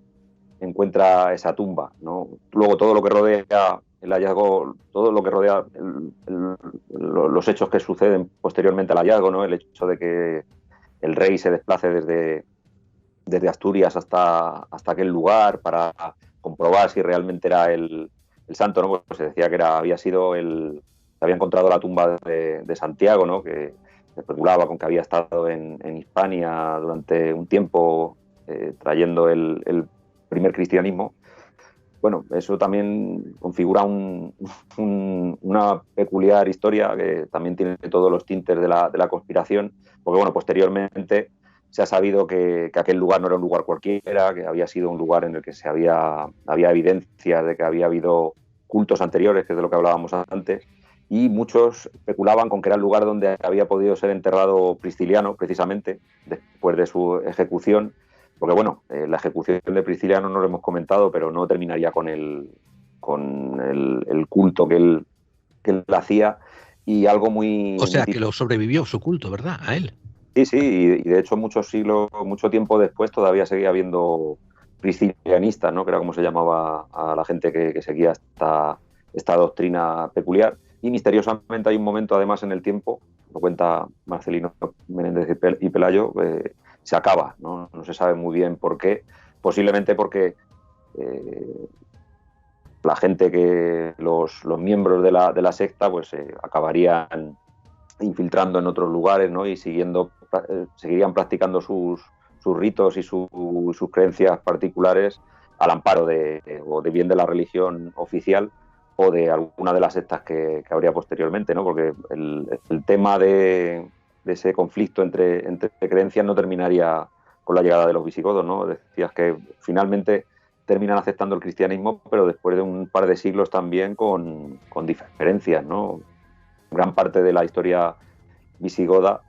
encuentra esa tumba, ¿no? Luego todo lo que rodea el hallazgo, todo lo que rodea los hechos que suceden posteriormente al hallazgo, ¿no? El hecho de que el rey se desplace desde Asturias hasta aquel lugar para comprobar si realmente era el santo, ¿no? Pues se decía que se había encontrado la tumba de Santiago, ¿no? Que se especulaba con que había estado en Hispania durante un tiempo trayendo el primer cristianismo. Bueno, eso también configura una peculiar historia que también tiene todos los tintes de la conspiración, porque bueno, posteriormente se ha sabido que aquel lugar no era un lugar cualquiera, que había sido un lugar en el que había evidencias de que había habido cultos anteriores, que es de lo que hablábamos antes, y muchos especulaban con que era el lugar donde había podido ser enterrado Prisciliano, precisamente, después de su ejecución, porque bueno, la ejecución de Prisciliano no lo hemos comentado, pero no terminaría con el culto que él hacía, y algo O muy, muy sea, que lo sobrevivió su culto, ¿verdad? A él. Sí, sí, y de hecho mucho tiempo después todavía seguía habiendo priscilianistas, ¿no? Que era como se llamaba a la gente que seguía esta doctrina peculiar. Y misteriosamente hay un momento, además, en el tiempo, lo cuenta Marcelino Menéndez y Pelayo, se acaba, ¿no? No se sabe muy bien por qué. Posiblemente porque la gente los miembros de la secta, pues acabarían infiltrando en otros lugares, ¿no? Y seguirían practicando sus ritos y sus creencias particulares al amparo o de bien de la religión oficial o de alguna de las sectas que habría posteriormente, ¿no? Porque el tema de ese conflicto entre creencias no terminaría con la llegada de los visigodos, ¿no? Decías que finalmente terminan aceptando el cristianismo, pero después de un par de siglos también con diferencias, ¿no? Gran parte de la historia visigoda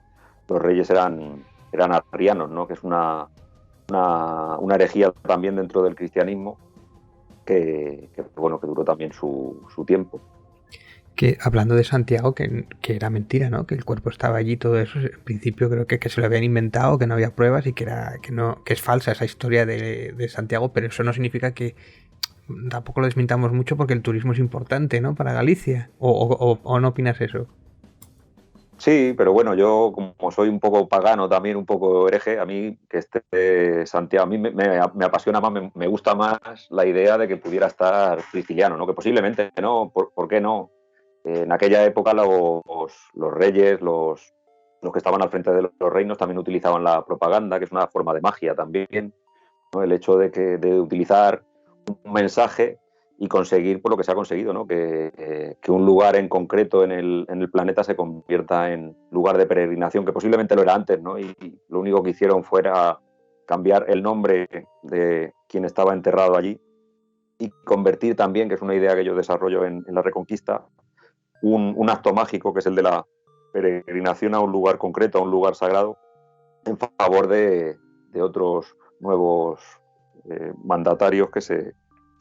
los reyes eran arrianos, ¿no? Que es una herejía también dentro del cristianismo que duró también su tiempo. Que hablando de Santiago, que era mentira, ¿no? Que el cuerpo estaba allí, todo eso, en principio creo que se lo habían inventado, que no había pruebas y que es falsa esa historia de Santiago, pero eso no significa que tampoco lo desmintamos mucho porque el turismo es importante, ¿no? Para Galicia. ¿O no opinas eso? Sí, pero bueno, yo como soy un poco pagano también, un poco hereje, a mí que esté Santiago, a mí me apasiona más, me gusta más la idea de que pudiera estar Prisciliano, ¿no? Que posiblemente, ¿no? ¿Por qué no? En aquella época los reyes, los que estaban al frente de los reinos también utilizaban la propaganda, que es una forma de magia también, ¿no? El hecho de utilizar un mensaje y conseguir por lo que se ha conseguido, ¿no? Que un lugar en concreto en el planeta se convierta en lugar de peregrinación, que posiblemente lo era antes, ¿no? Y lo único que hicieron fuera cambiar el nombre de quien estaba enterrado allí y convertir también, que es una idea que yo desarrollo en la Reconquista, un acto mágico, que es el de la peregrinación a un lugar concreto, a un lugar sagrado, en favor de otros nuevos mandatarios que se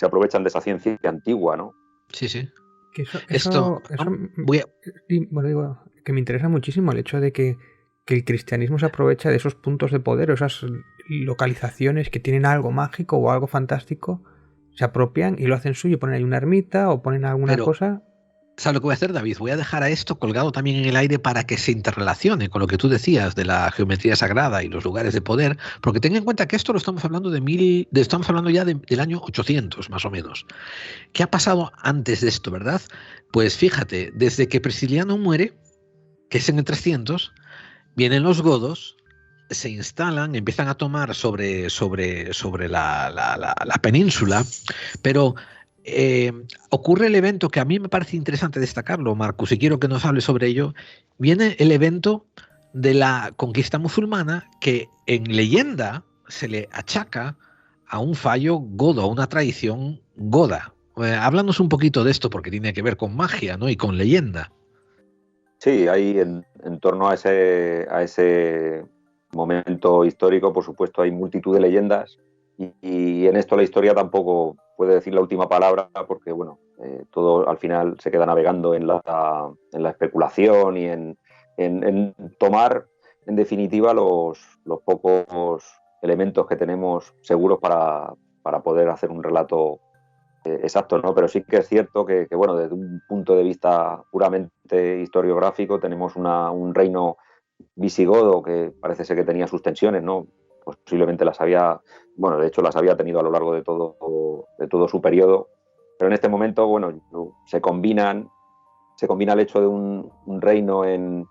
aprovechan de esa ciencia antigua, ¿no? Sí, sí. Que bueno, digo, que me interesa muchísimo el hecho de que el cristianismo se aprovecha de esos puntos de poder, esas localizaciones que tienen algo mágico o algo fantástico, se apropian y lo hacen suyo, ponen ahí una ermita o ponen alguna cosa. ¿Sabes lo que voy a hacer, David? Voy a dejar a esto colgado también en el aire para que se interrelacione con lo que tú decías de la geometría sagrada y los lugares de poder, porque ten en cuenta que esto lo estamos hablando estamos hablando ya del año 800, más o menos. ¿Qué ha pasado antes de esto, verdad? Pues fíjate, desde que Prisciliano muere, que es en el 300, vienen los godos, se instalan, empiezan a tomar sobre la península, pero ocurre el evento que a mí me parece interesante destacarlo, Marcus, y quiero que nos hable sobre ello. Viene el evento de la conquista musulmana que en leyenda se le achaca a un fallo godo, a una tradición goda. Háblanos un poquito de esto porque tiene que ver con magia, ¿no? Y con leyenda. Sí, hay en torno a ese momento histórico, por supuesto, hay multitud de leyendas y en esto la historia tampoco puede decir la última palabra porque, bueno, todo al final se queda navegando en la especulación y en tomar, en definitiva, los pocos elementos que tenemos seguros para poder hacer un relato exacto, ¿no? Pero sí que es cierto que, bueno, desde un punto de vista puramente historiográfico tenemos un reino visigodo que parece ser que tenía sus tensiones, ¿no? Posiblemente las había, bueno, de hecho las había tenido a lo largo de todo su periodo, pero en este momento, bueno, se combina el hecho de un reino en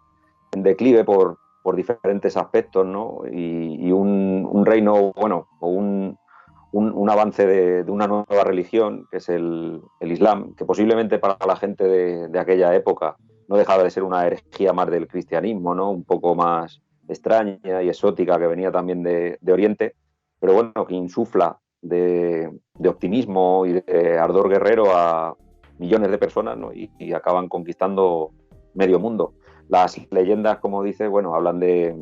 declive por diferentes aspectos, ¿no? Y un reino, bueno, o un avance de una nueva religión, que es el Islam, que posiblemente para la gente de aquella época no dejaba de ser una herejía más del cristianismo, ¿no? Un poco más extraña y exótica, que venía también de Oriente, pero bueno, que insufla de optimismo y de ardor guerrero a millones de personas, ¿no? Y acaban conquistando medio mundo. Las leyendas, como dice, bueno, hablan de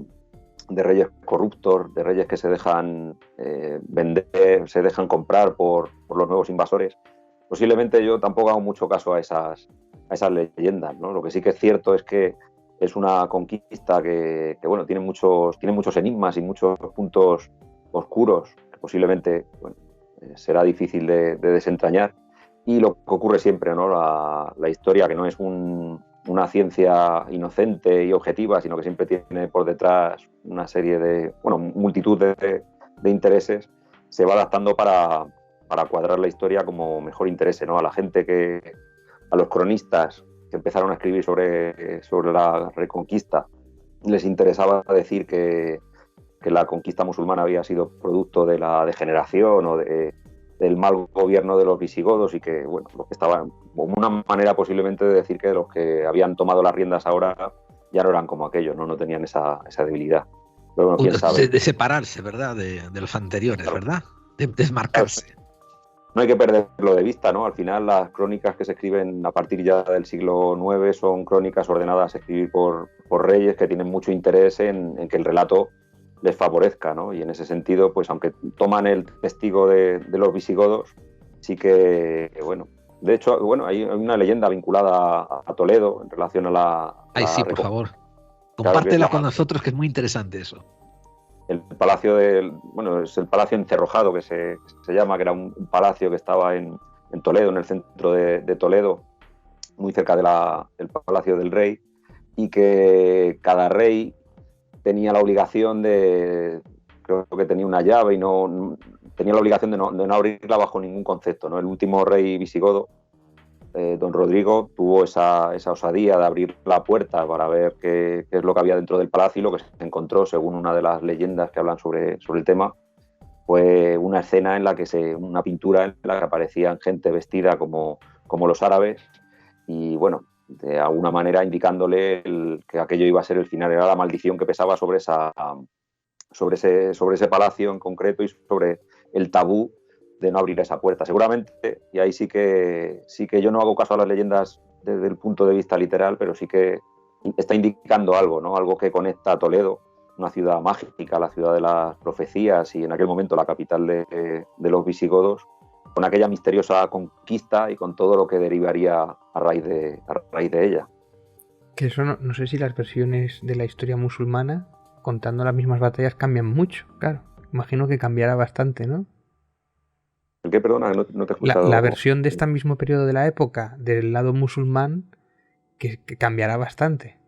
reyes corruptos, de reyes que se dejan vender, se dejan comprar por los nuevos invasores. Posiblemente yo tampoco hago mucho caso a esas leyendas, ¿no? Lo que sí que es cierto es que es una conquista que bueno, tiene muchos enigmas y muchos puntos oscuros que posiblemente, bueno, será difícil de desentrañar. Y lo que ocurre siempre, ¿no? La historia, que no es una ciencia inocente y objetiva, sino que siempre tiene por detrás una serie de, bueno, multitud de intereses, se va adaptando para cuadrar la historia como mejor interese, ¿no? A la gente a los cronistas que empezaron a escribir sobre la Reconquista, les interesaba decir que la conquista musulmana había sido producto de la degeneración o del mal gobierno de los visigodos y que, bueno, lo que estaba como una manera posiblemente de decir que los que habían tomado las riendas ahora ya no eran como aquellos, no tenían esa debilidad. Pero bueno, quién sabe. De separarse, ¿verdad? De los anteriores, claro. ¿Verdad? De desmarcarse. no hay que perderlo de vista, ¿no? Al final las crónicas que se escriben a partir ya del siglo IX son crónicas ordenadas a escribir por reyes que tienen mucho interés en que el relato les favorezca, ¿no? Y en ese sentido, pues aunque toman el testigo de los visigodos, sí que, bueno, de hecho, bueno, hay una leyenda vinculada a Toledo en relación a la... Ay, sí, por favor. Claro, Compártela con nosotros, que es muy interesante eso. El palacio bueno, es el palacio encerrojado que se llama, que era un palacio que estaba en Toledo, en el centro de Toledo, muy cerca del palacio del rey, y que cada rey tenía la obligación creo que tenía una llave y tenía la obligación de no abrirla bajo ningún concepto, ¿no? El último rey visigodo, don Rodrigo, tuvo esa osadía de abrir la puerta para ver qué es lo que había dentro del palacio, y lo que se encontró, según una de las leyendas que hablan sobre el tema, fue una escena en la que una pintura en la que aparecían gente vestida como los árabes, y bueno, de alguna manera indicándole que aquello iba a ser el final, era la maldición que pesaba sobre ese palacio en concreto, y sobre el tabú de no abrir esa puerta. Seguramente, y ahí sí que yo no hago caso a las leyendas desde el punto de vista literal, pero sí que está indicando algo, ¿no? Algo que conecta a Toledo, una ciudad mágica, la ciudad de las profecías, y en aquel momento la capital de los visigodos, con aquella misteriosa conquista y con todo lo que derivaría a raíz de ella. Que eso no sé si las versiones de la historia musulmana, contando las mismas batallas, cambian mucho, claro. Imagino que cambiará bastante, ¿no? ¿El qué? Perdona, no te he escuchado. La versión de este mismo periodo de la época, del lado musulmán, que cambiará bastante.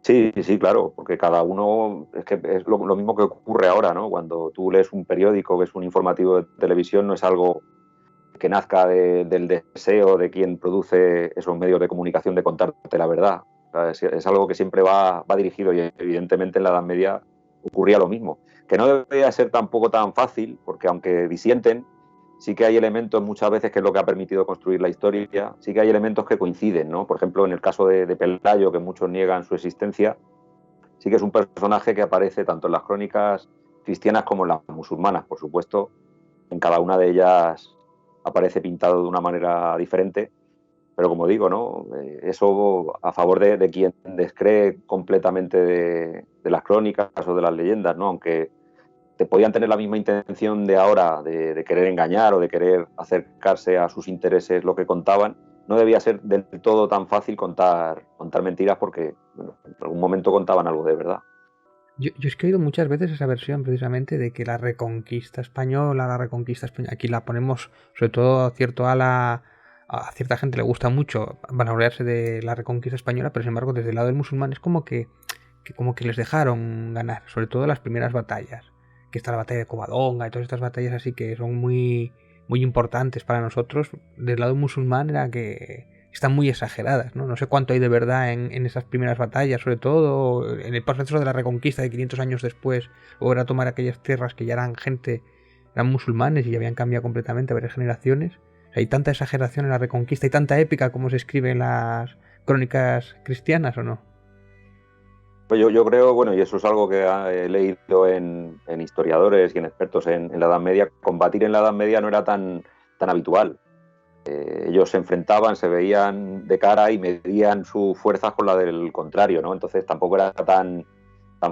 Sí, claro, porque cada uno, es que es lo mismo que ocurre ahora, ¿no? Cuando tú lees un periódico, ves un informativo de televisión, no es algo que nazca del deseo de quien produce esos medios de comunicación de contarte la verdad. O sea, es algo que siempre va dirigido, y evidentemente en la Edad Media ocurría lo mismo. Que no debería ser tampoco tan fácil, porque aunque disienten, sí que hay elementos muchas veces, que es lo que ha permitido construir la historia, sí que hay elementos que coinciden, ¿no? Por ejemplo, en el caso de Pelayo, que muchos niegan su existencia, sí que es un personaje que aparece tanto en las crónicas cristianas como en las musulmanas, por supuesto. En cada una de ellas aparece pintado de una manera diferente, pero como digo, ¿no? Eso a favor de quien descree completamente de las crónicas o de las leyendas, ¿no? Aunque te podían tener la misma intención de ahora, de querer engañar o de querer acercarse a sus intereses lo que contaban, no debía ser del todo tan fácil contar mentiras, porque bueno, en algún momento contaban algo de verdad. Yo es que he oído muchas veces esa versión precisamente de que la reconquista española, aquí la ponemos sobre todo a cierta gente le gusta mucho vanagloriarse de la reconquista española, pero sin embargo desde el lado del musulmán es como que les dejaron ganar, sobre todo las primeras batallas, que está la batalla de Covadonga y todas estas batallas así que son muy, muy importantes para nosotros. Del lado musulmán era que están muy exageradas, ¿no? No sé cuánto hay de verdad en esas primeras batallas, sobre todo en el proceso de la reconquista de 500 años después, o era tomar aquellas tierras que ya eran musulmanes y ya habían cambiado completamente a varias generaciones. O sea, ¿hay tanta exageración en la reconquista y tanta épica como se escribe en las crónicas cristianas o no? Pues yo creo, bueno, y eso es algo que he leído en historiadores y en expertos en la Edad Media, combatir en la Edad Media no era tan habitual. Ellos se enfrentaban, se veían de cara y medían sus fuerzas con la del contrario, ¿no? Entonces tampoco era tan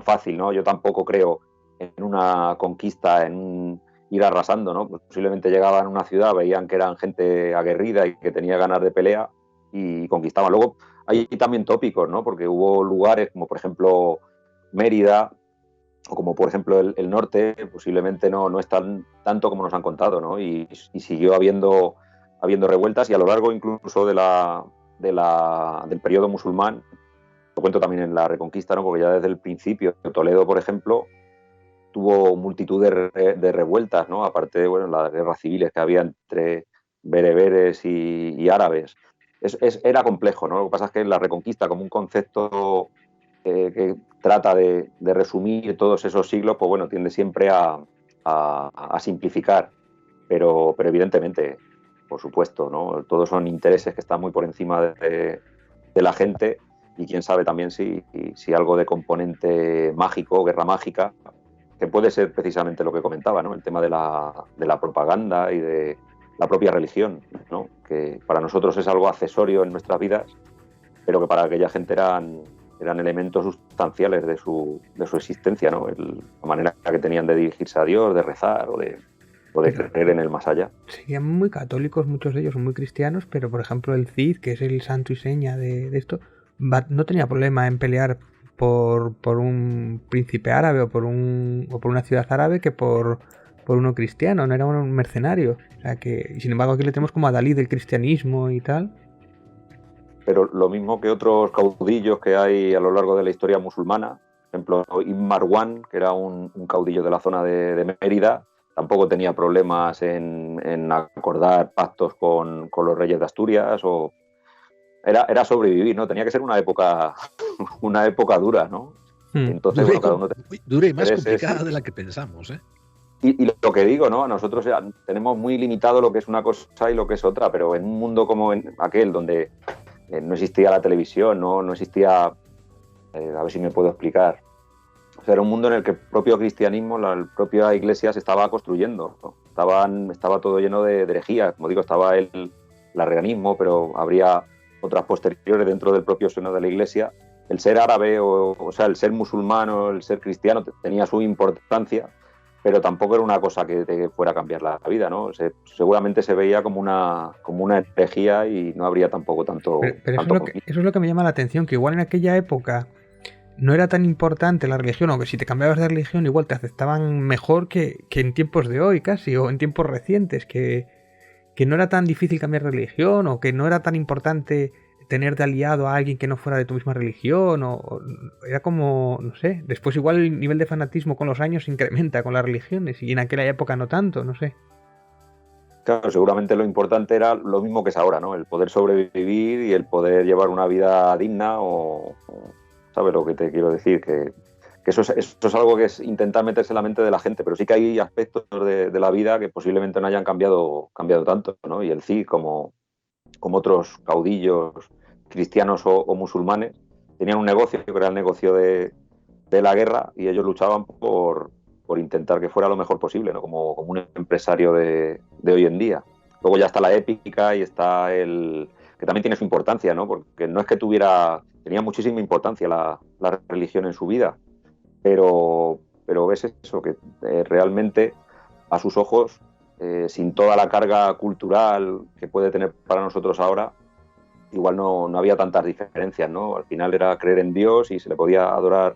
fácil, ¿no? Yo tampoco creo en una conquista, en ir arrasando, ¿no? Pues posiblemente llegaban a una ciudad, veían que eran gente aguerrida y que tenía ganas de pelea, y conquistaban. Luego hay también tópicos, ¿no? Porque hubo lugares como por ejemplo Mérida, o como por ejemplo el norte, posiblemente no es tanto como nos han contado, ¿no? Y siguió habiendo revueltas, y a lo largo incluso del periodo musulmán, lo cuento también en la Reconquista, ¿no? Porque ya desde el principio Toledo, por ejemplo, tuvo multitud de revueltas, ¿no? Aparte de, bueno, las guerras civiles que había entre bereberes y árabes. Era complejo, ¿no? Lo que pasa es que la Reconquista, como un concepto que trata de resumir todos esos siglos, pues bueno, tiende siempre a simplificar, pero evidentemente, por supuesto, ¿no? Todos son intereses que están muy por encima de la gente, y quién sabe también si algo de componente mágico, guerra mágica, que puede ser precisamente lo que comentaba, ¿no? El tema de la propaganda y de la propia religión, ¿no? Que para nosotros es algo accesorio en nuestras vidas, pero que para aquella gente eran elementos sustanciales de su existencia, ¿no? La manera que tenían de dirigirse a Dios, de rezar o de creer en el más allá. Serían muy católicos, muchos de ellos son muy cristianos, pero por ejemplo el Cid, que es el santo y seña de esto, no tenía problema en pelear por un príncipe árabe o por una ciudad árabe que por uno cristiano, no era un mercenario. O sea que, y sin embargo aquí le tenemos como a Dalí del cristianismo y tal. Pero lo mismo que otros caudillos que hay a lo largo de la historia musulmana, por ejemplo, Ibn Marwan, que era un caudillo de la zona de Mérida, tampoco tenía problemas en acordar pactos con los reyes de Asturias, o era sobrevivir, ¿no? Tenía que ser una época dura, ¿no? Entonces, bueno, cada uno dura y más complicada de la que pensamos, ¿eh? Y lo que digo, ¿no? Nosotros tenemos muy limitado lo que es una cosa y lo que es otra, pero en un mundo como en aquel, donde no existía la televisión, no existía, a ver si me puedo explicar, o sea, era un mundo en el que el propio cristianismo, la propia iglesia se estaba construyendo, ¿no? Estaba todo lleno de herejías, como digo, estaba el arrianismo, pero habría otras posteriores dentro del propio seno de la iglesia. El ser árabe, o sea, el ser musulmán o el ser cristiano tenía su importancia, pero tampoco era una cosa que te fuera a cambiar la vida, ¿no? Seguramente se veía como una herejía y no habría tampoco tanto... Pero eso es lo que me llama la atención, que igual en aquella época no era tan importante la religión, o que si te cambiabas de religión igual te aceptaban mejor que en tiempos de hoy casi, o en tiempos recientes, que no era tan difícil cambiar de religión, o que no era tan importante tener de aliado a alguien que no fuera de tu misma religión, o era como, no sé, después igual el nivel de fanatismo con los años se incrementa con las religiones, y en aquella época no tanto, no sé. Claro, seguramente lo importante era lo mismo que es ahora, ¿no? El poder sobrevivir y el poder llevar una vida digna, o ¿sabes lo que te quiero decir? Que eso es algo que es intentar meterse en la mente de la gente, pero sí que hay aspectos de la vida que posiblemente no hayan cambiado tanto, ¿no? Y el Cid, como otros caudillos cristianos o musulmanes, tenían un negocio que era el negocio de la guerra, y ellos luchaban por intentar que fuera lo mejor posible, ¿no? Como un empresario de hoy en día. Luego ya está la épica y está que también tiene su importancia, ¿no? Porque no es que tenía muchísima importancia la religión en su vida, pero es eso, que realmente a sus ojos, sin toda la carga cultural que puede tener para nosotros ahora, igual no había tantas diferencias, ¿no? Al final era creer en Dios y se le podía adorar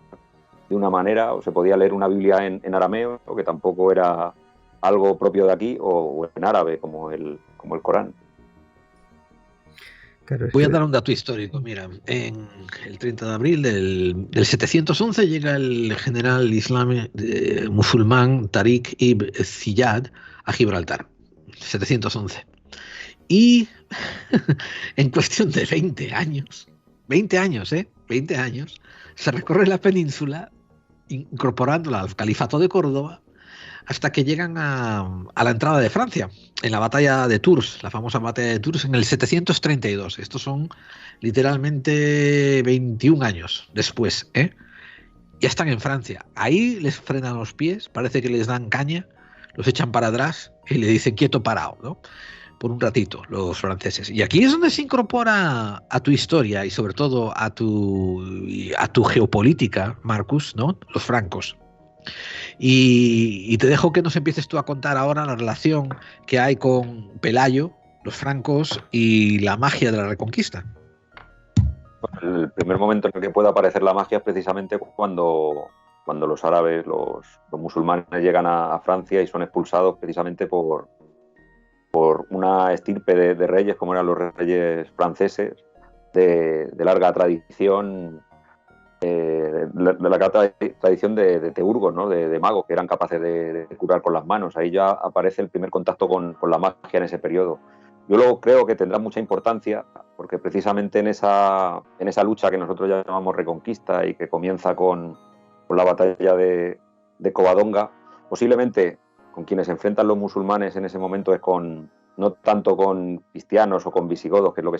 de una manera, o se podía leer una Biblia en arameo, que tampoco era algo propio de aquí, o en árabe, como el Corán. Claro, voy a dar un dato histórico. Mira, en el 30 de abril del 711 llega el general musulmán Tariq ibn Ziyad a Gibraltar. 711. Y en cuestión de 20 años, 20 años, se recorre la península incorporándola al califato de Córdoba hasta que llegan a la entrada de Francia, en la batalla de Tours, la famosa batalla de Tours en el 732. Estos son literalmente 21 años después, ¿eh? Ya están en Francia. Ahí les frenan los pies, parece que les dan caña, los echan para atrás y le dicen quieto parado, ¿no? Por un ratito, los franceses. Y aquí es donde se incorpora a tu historia y sobre todo a tu geopolítica, Marcus, ¿no? Los francos. Y te dejo que nos empieces tú a contar ahora la relación que hay con Pelayo, los francos y la magia de la Reconquista. El primer momento en el que puede aparecer la magia es precisamente cuando los árabes, los musulmanes llegan a Francia y son expulsados precisamente por una estirpe de reyes, como eran los reyes franceses, de larga tradición, de la tradición de teurgos, ¿no? de magos que eran capaces de curar con las manos. Ahí ya aparece el primer contacto con la magia en ese periodo. Yo luego creo que tendrá mucha importancia, porque precisamente en esa lucha que nosotros ya llamamos Reconquista y que comienza con la batalla de Covadonga, posiblemente con quienes se enfrentan los musulmanes en ese momento es no tanto con cristianos o con visigodos, que es lo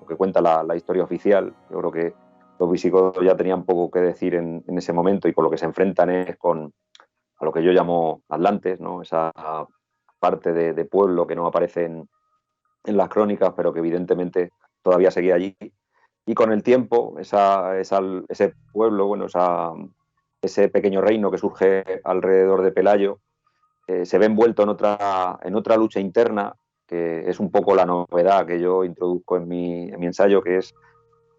que cuenta la historia oficial. Yo creo que los visigodos ya tenían poco que decir en ese momento, y con lo que se enfrentan es con a lo que yo llamo Atlantes, ¿no? Esa parte de pueblo que no aparece en las crónicas, pero que evidentemente todavía seguía allí. Y con el tiempo, ese pueblo, bueno, ese pequeño reino que surge alrededor de Pelayo, se ve envuelto en otra lucha interna, que es un poco la novedad que yo introduzco en mi ensayo, que es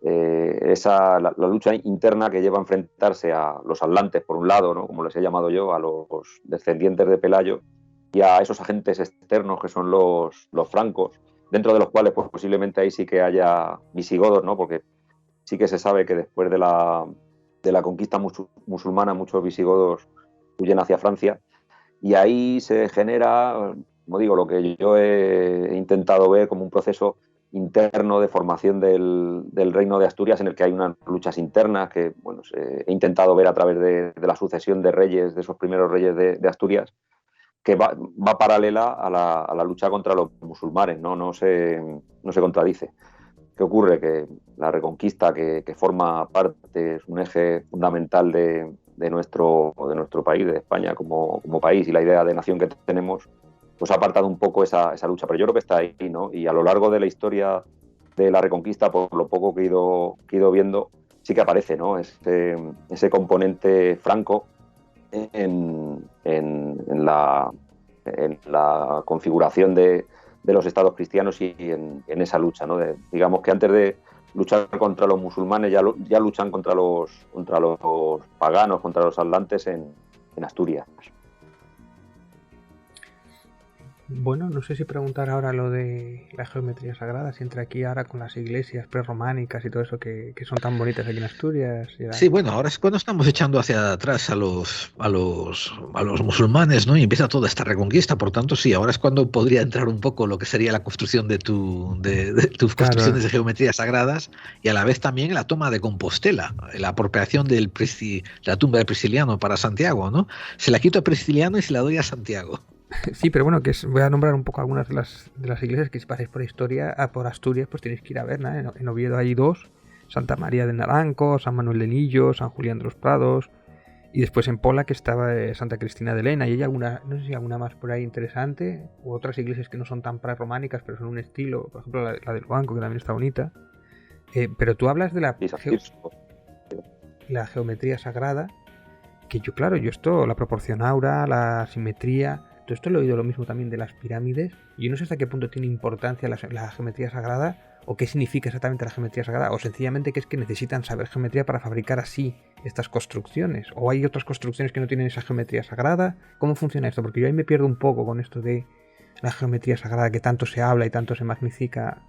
la lucha interna que lleva a enfrentarse a los atlantes, por un lado, ¿no? Como les he llamado yo, a los descendientes de Pelayo, y a esos agentes externos que son los francos, dentro de los cuales pues, posiblemente ahí sí que haya visigodos, ¿no? Porque sí que se sabe que después de la conquista musulmana muchos visigodos huyen hacia Francia, y ahí se genera, como digo, lo que yo he intentado ver como un proceso interno de formación del Reino de Asturias, en el que hay unas luchas internas que bueno, he intentado ver a través de la sucesión de reyes, de esos primeros reyes de Asturias, que va paralela a la lucha contra los musulmanes, no se contradice. ¿Qué ocurre? Que la reconquista que forma parte, es un eje fundamental de nuestro país, de España como país, y la idea de nación que tenemos, pues ha apartado un poco esa lucha, pero yo creo que está ahí, ¿no? Y a lo largo de la historia de la reconquista, por lo poco que he ido viendo, sí que aparece, ¿no? Ese componente franco en la configuración de los estados cristianos y en esa lucha, ¿no? Digamos que antes de luchar contra los musulmanes ya luchan contra los paganos, contra los atlantes en Asturias. Bueno, no sé si preguntar ahora lo de la geometría sagrada, si entra aquí ahora con las iglesias prerrománicas y todo eso que son tan bonitas aquí en Asturias. Sí, bueno, ahora es cuando estamos echando hacia atrás a los musulmanes, ¿no? Y empieza toda esta reconquista. Por tanto, sí, ahora es cuando podría entrar un poco lo que sería la construcción de tus construcciones de geometría sagradas, y a la vez también la toma de Compostela, la apropiación de la tumba de Prisciliano para Santiago, ¿no? Se la quito a Prisciliano y se la doy a Santiago. Sí, pero bueno, voy a nombrar un poco algunas de las iglesias que si pasáis por por Asturias, pues tenéis que ir a ver, ¿no? En Oviedo hay dos: Santa María de Naranco, San Manuel de Nillo, San Julián de los Prados, y después en Pola que estaba Santa Cristina de Lena, y hay alguna, no sé si alguna más por ahí interesante, u otras iglesias que no son tan prerrománicas, pero son un estilo, por ejemplo la del Banco, que también está bonita. Pero tú hablas de la geometría sagrada, que la proporción aura, la simetría, todo esto lo he oído lo mismo también de las pirámides, y yo no sé hasta qué punto tiene importancia la geometría sagrada, o qué significa exactamente la geometría sagrada, o sencillamente que es que necesitan saber geometría para fabricar así estas construcciones, o hay otras construcciones que no tienen esa geometría sagrada. ¿Cómo funciona esto? Porque yo ahí me pierdo un poco con esto de la geometría sagrada que tanto se habla y tanto se magnifica.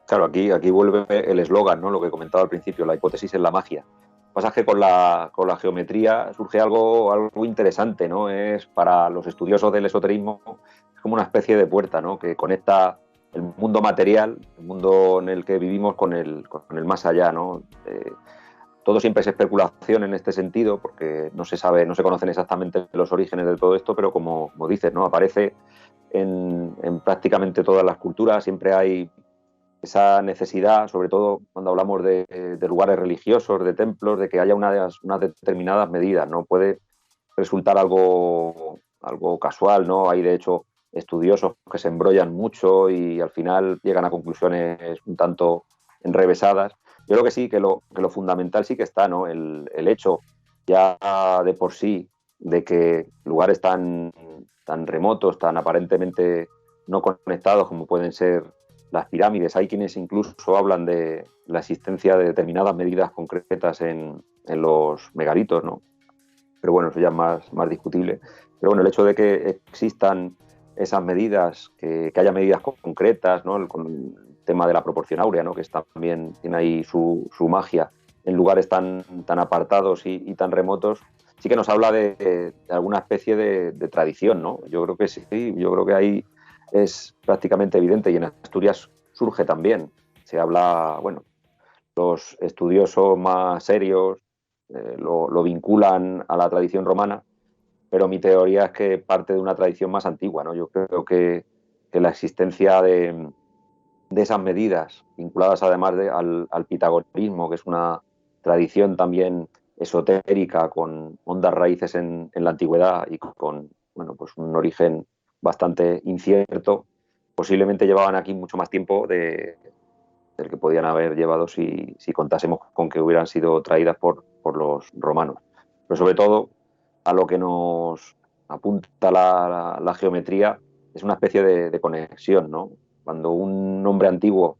Claro, aquí vuelve el eslogan, ¿no? Lo que comentaba al principio, la hipótesis es la magia. Lo que pasa es que con la geometría surge algo interesante, ¿no? Es para los estudiosos del esoterismo, es como una especie de puerta, ¿no? Que conecta el mundo material, el mundo en el que vivimos, con el más allá, ¿no? Todo siempre es especulación en este sentido, porque no se conocen exactamente los orígenes de todo esto, pero como dices, ¿no? Aparece en prácticamente todas las culturas, siempre hay esa necesidad, sobre todo cuando hablamos de lugares religiosos, de templos, de que haya unas determinadas medidas. No puede resultar algo casual, ¿no? Hay, de hecho, estudiosos que se embrollan mucho y al final llegan a conclusiones un tanto enrevesadas. Yo creo que sí, que lo fundamental sí que está, ¿no? El hecho ya de por sí de que lugares tan remotos, tan aparentemente no conectados como pueden ser las pirámides, hay quienes incluso hablan de la existencia de determinadas medidas concretas en los megalitos, ¿no? Pero bueno, eso ya es más discutible. Pero bueno, el hecho de que existan esas medidas, que haya medidas concretas, ¿no? Con el tema de la proporción áurea, ¿no? Que también tiene ahí su magia en lugares tan apartados y tan remotos, sí que nos habla de alguna especie de tradición, ¿no? Yo creo que sí, yo creo que ahí es prácticamente evidente, y en Asturias surge también. Se habla, bueno, los estudiosos más serios lo vinculan a la tradición romana, pero mi teoría es que parte de una tradición más antigua, ¿no? Yo creo que la existencia de esas medidas, vinculadas además al pitagorismo, que es una tradición también esotérica con hondas raíces en la antigüedad y con bueno, pues un origen bastante incierto, posiblemente llevaban aquí mucho más tiempo del que podían haber llevado si contásemos con que hubieran sido traídas por los romanos. Pero sobre todo, a lo que nos apunta la geometría es una especie de conexión, ¿no? Cuando un hombre antiguo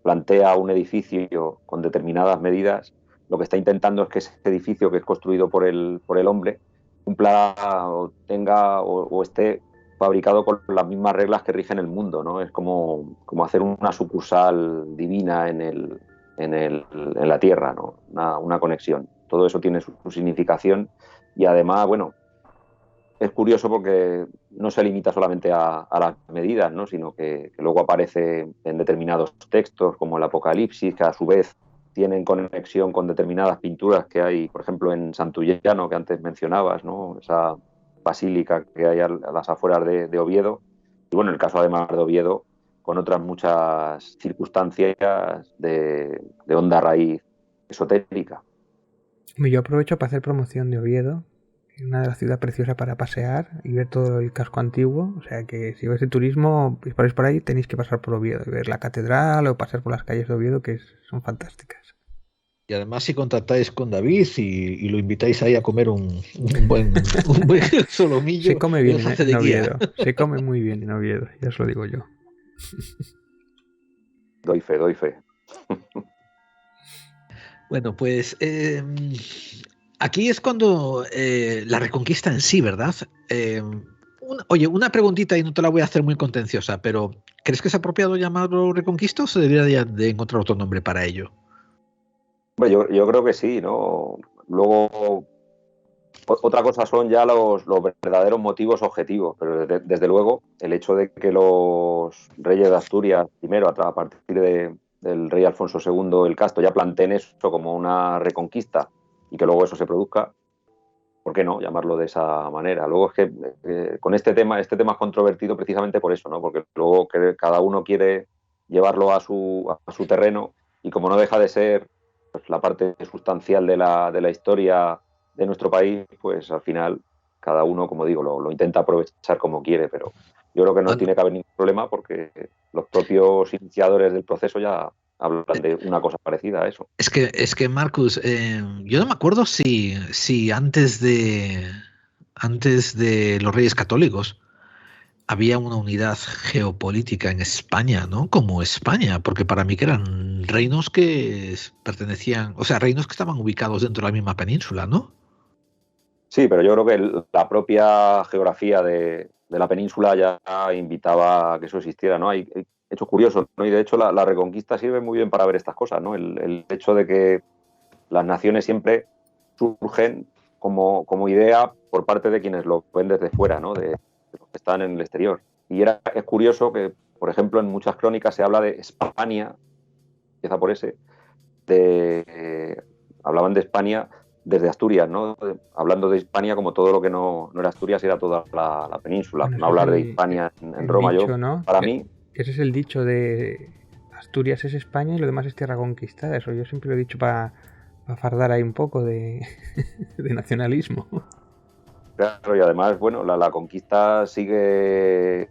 plantea un edificio con determinadas medidas, lo que está intentando es que ese edificio que es construido por el hombre cumpla o tenga o esté fabricado con las mismas reglas que rigen el mundo, ¿no? Es como hacer una sucursal divina en la Tierra, ¿no? Una conexión. Todo eso tiene su significación y además, bueno, es curioso porque no se limita solamente a las medidas, ¿no? Sino que luego aparece en determinados textos como el Apocalipsis, que a su vez tienen conexión con determinadas pinturas que hay, por ejemplo, en Santullano, que antes mencionabas, ¿no? Esa basílica que hay a las afueras de Oviedo. Y bueno, el caso además de Oviedo, con otras muchas circunstancias de honda raíz esotérica. Yo aprovecho para hacer promoción de Oviedo, una ciudad preciosa para pasear y ver todo el casco antiguo. O sea que si vais de turismo y paráis por ahí, tenéis que pasar por Oviedo y ver la catedral o pasar por las calles de Oviedo, que son fantásticas. Y además si contactáis con David y lo invitáis ahí a comer un buen solomillo, se come bien en Oviedo. Se come muy bien en Oviedo, ya os lo digo yo. Doy fe. Bueno, pues aquí es cuando la Reconquista en sí, ¿verdad? Oye, una preguntita y no te la voy a hacer muy contenciosa, pero ¿crees que es apropiado llamarlo Reconquista o se debería de encontrar otro nombre para ello? Bueno, yo creo que sí, ¿no? Luego, otra cosa son ya los verdaderos motivos objetivos, pero desde luego el hecho de que los reyes de Asturias, primero a partir del rey Alfonso II el Casto, ya planteen eso como una reconquista y que luego eso se produzca, ¿por qué no llamarlo de esa manera? Luego es que con este tema es controvertido precisamente por eso, ¿no? Porque luego que cada uno quiere llevarlo a su terreno y como no deja de ser pues, la parte sustancial de la historia de nuestro país, pues al final cada uno, como digo, lo intenta aprovechar como quiere, pero yo creo que no tiene que haber ningún problema porque los propios iniciadores del proceso ya hablan de una cosa parecida a eso. Es que Marcus, yo no me acuerdo si antes de los Reyes Católicos había una unidad geopolítica en España, ¿no? Como España, porque para mí que eran reinos que pertenecían, o sea, reinos que estaban ubicados dentro de la misma península, ¿no? Sí, pero yo creo que la propia geografía de la península ya invitaba a que eso existiera, ¿no? Hay hechos curiosos, ¿no? Y de hecho la Reconquista sirve muy bien para ver estas cosas, ¿no? El hecho de que las naciones siempre surgen como idea por parte de quienes lo ven desde fuera, ¿no? De los que están en el exterior. Y es curioso que, por ejemplo, en muchas crónicas se habla de España, empieza por ese, hablaban de España desde Asturias, ¿no? Hablando de Hispania como todo lo que no era Asturias, era toda la península. Bueno, no hablar de Hispania en Roma, dicho, ¿no? Para mí... Ese es el dicho de Asturias es España y lo demás es tierra conquistada. Eso yo siempre lo he dicho para fardar ahí un poco de nacionalismo. Claro, y además, bueno, la conquista sigue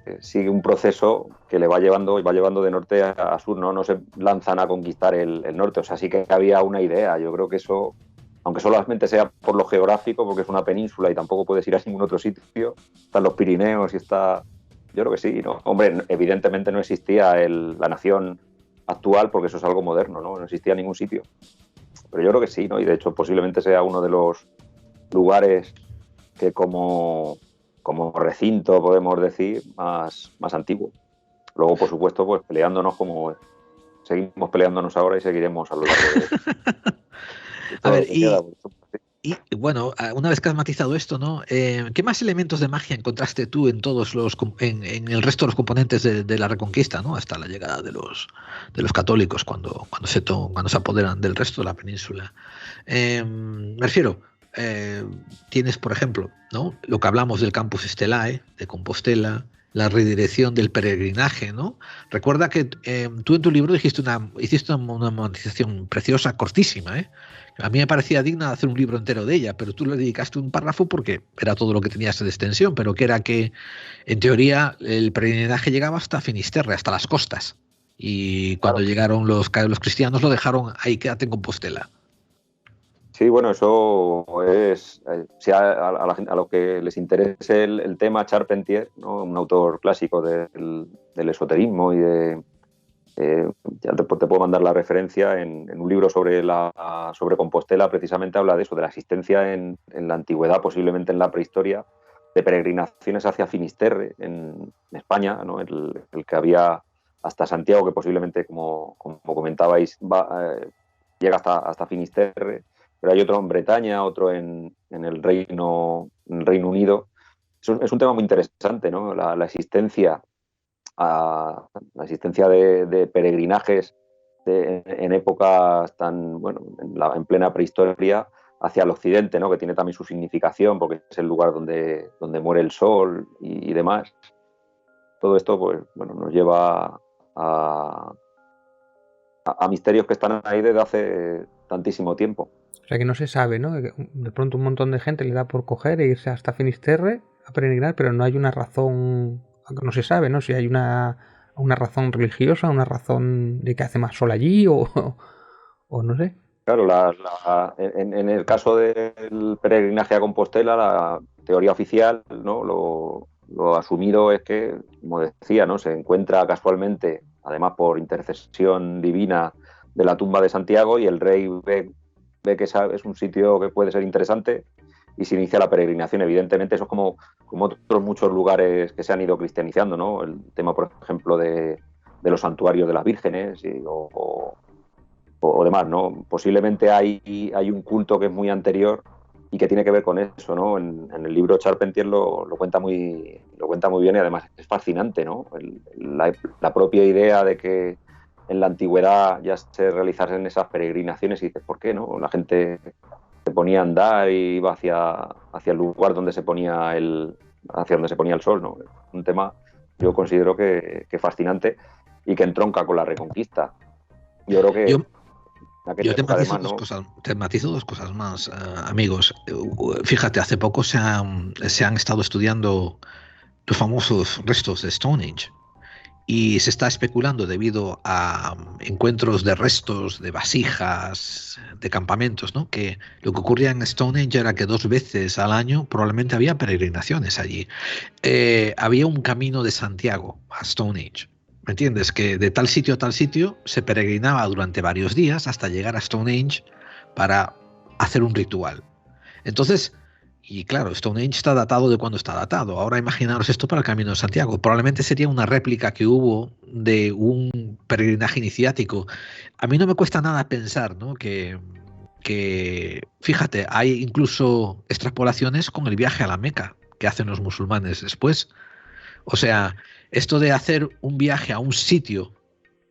un proceso que le va llevando de norte a sur, ¿no? No se lanzan a conquistar el norte, o sea, sí que había una idea. Yo creo que eso, aunque solamente sea por lo geográfico, porque es una península y tampoco puedes ir a ningún otro sitio, están los Pirineos y está... Yo creo que sí, ¿no? Hombre, evidentemente no existía la nación actual, porque eso es algo moderno, ¿no? No existía ningún sitio. Pero yo creo que sí, ¿no? Y de hecho posiblemente sea uno de los lugares que como recinto, podemos decir, más antiguo. Luego, por supuesto, pues peleándonos como seguimos peleándonos ahora y seguiremos a lo largo de a ver, y bueno, una vez que has matizado esto, ¿no? ¿Qué más elementos de magia encontraste tú en todos en el resto de los componentes de la Reconquista, ¿no? Hasta la llegada de los católicos cuando se apoderan del resto de la península. Me refiero, tienes, por ejemplo, ¿no? Lo que hablamos del Campus Stelae de Compostela, la redirección del peregrinaje, ¿no? Recuerda que tú en tu libro hiciste una monetización preciosa, cortísima, ¿eh? A mí me parecía digna de hacer un libro entero de ella, pero tú le dedicaste un párrafo porque era todo lo que tenías de extensión, pero que era que, en teoría, el peregrinaje llegaba hasta Finisterre, hasta las costas. Y cuando Claro. llegaron los cristianos lo dejaron ahí, quédate en Compostela. Sí, bueno, eso es, si a los que les interese el tema, Charpentier, ¿no? Un autor clásico del esoterismo y ya te puedo mandar la referencia en un libro sobre Compostela, precisamente habla de eso, de la existencia en la antigüedad, posiblemente en la prehistoria, de peregrinaciones hacia Finisterre en España, ¿no? El que había hasta Santiago, que posiblemente, como comentabais, llega hasta Finisterre, pero hay otro en Bretaña, otro en el Reino Unido. Es un tema muy interesante, ¿no? La existencia de peregrinajes en épocas tan, bueno, en plena prehistoria hacia el occidente, ¿no? Que tiene también su significación porque es el lugar donde muere el sol y demás. Todo esto, pues, bueno, nos lleva a misterios que están ahí desde hace tantísimo tiempo. O sea que no se sabe, ¿no? De pronto un montón de gente le da por coger e irse hasta Finisterre a peregrinar, pero no hay una razón, no se sabe, ¿no? Si hay una razón religiosa, una razón de que hace más sol allí o no sé. Claro, en el caso del peregrinaje a Compostela, la teoría oficial, ¿no? Lo asumido es que, como decía, ¿no? Se encuentra casualmente, además por intercesión divina, de la tumba de Santiago, y el rey ve que es un sitio que puede ser interesante y se inicia la peregrinación. Evidentemente, eso es como otros muchos lugares que se han ido cristianizando, ¿no? El tema, por ejemplo, de los santuarios de las vírgenes o demás, ¿no? Posiblemente hay un culto que es muy anterior y que tiene que ver con eso, ¿no? En el libro Charpentier lo cuenta muy bien, y además es fascinante, ¿no? La propia idea de que en la antigüedad ya se realizasen esas peregrinaciones, y dices, ¿por qué, no? La gente se ponía a andar y iba hacia el lugar donde se ponía hacia donde se ponía el sol, ¿no? Un tema, yo considero que fascinante y que entronca con la Reconquista. Yo creo que Yo, en aquella época, además, ¿no? te matizo dos cosas más, amigos. Fíjate, hace poco se han estado estudiando los famosos restos de Stonehenge y se está especulando debido a encuentros de restos de vasijas, de campamentos, ¿no? Que lo que ocurría en Stonehenge era que 2 veces al año probablemente había peregrinaciones allí. Había un camino de Santiago a Stonehenge. ¿Me entiendes? Que de tal sitio a tal sitio se peregrinaba durante varios días hasta llegar a Stonehenge para hacer un ritual. Entonces, y claro, Stonehenge está datado de cuando está datado. Ahora imaginaros esto para el Camino de Santiago. Probablemente sería una réplica que hubo de un peregrinaje iniciático. A mí no me cuesta nada pensar, ¿no? Fíjate, hay incluso extrapolaciones con el viaje a la Meca que hacen los musulmanes después. O sea, esto de hacer un viaje a un sitio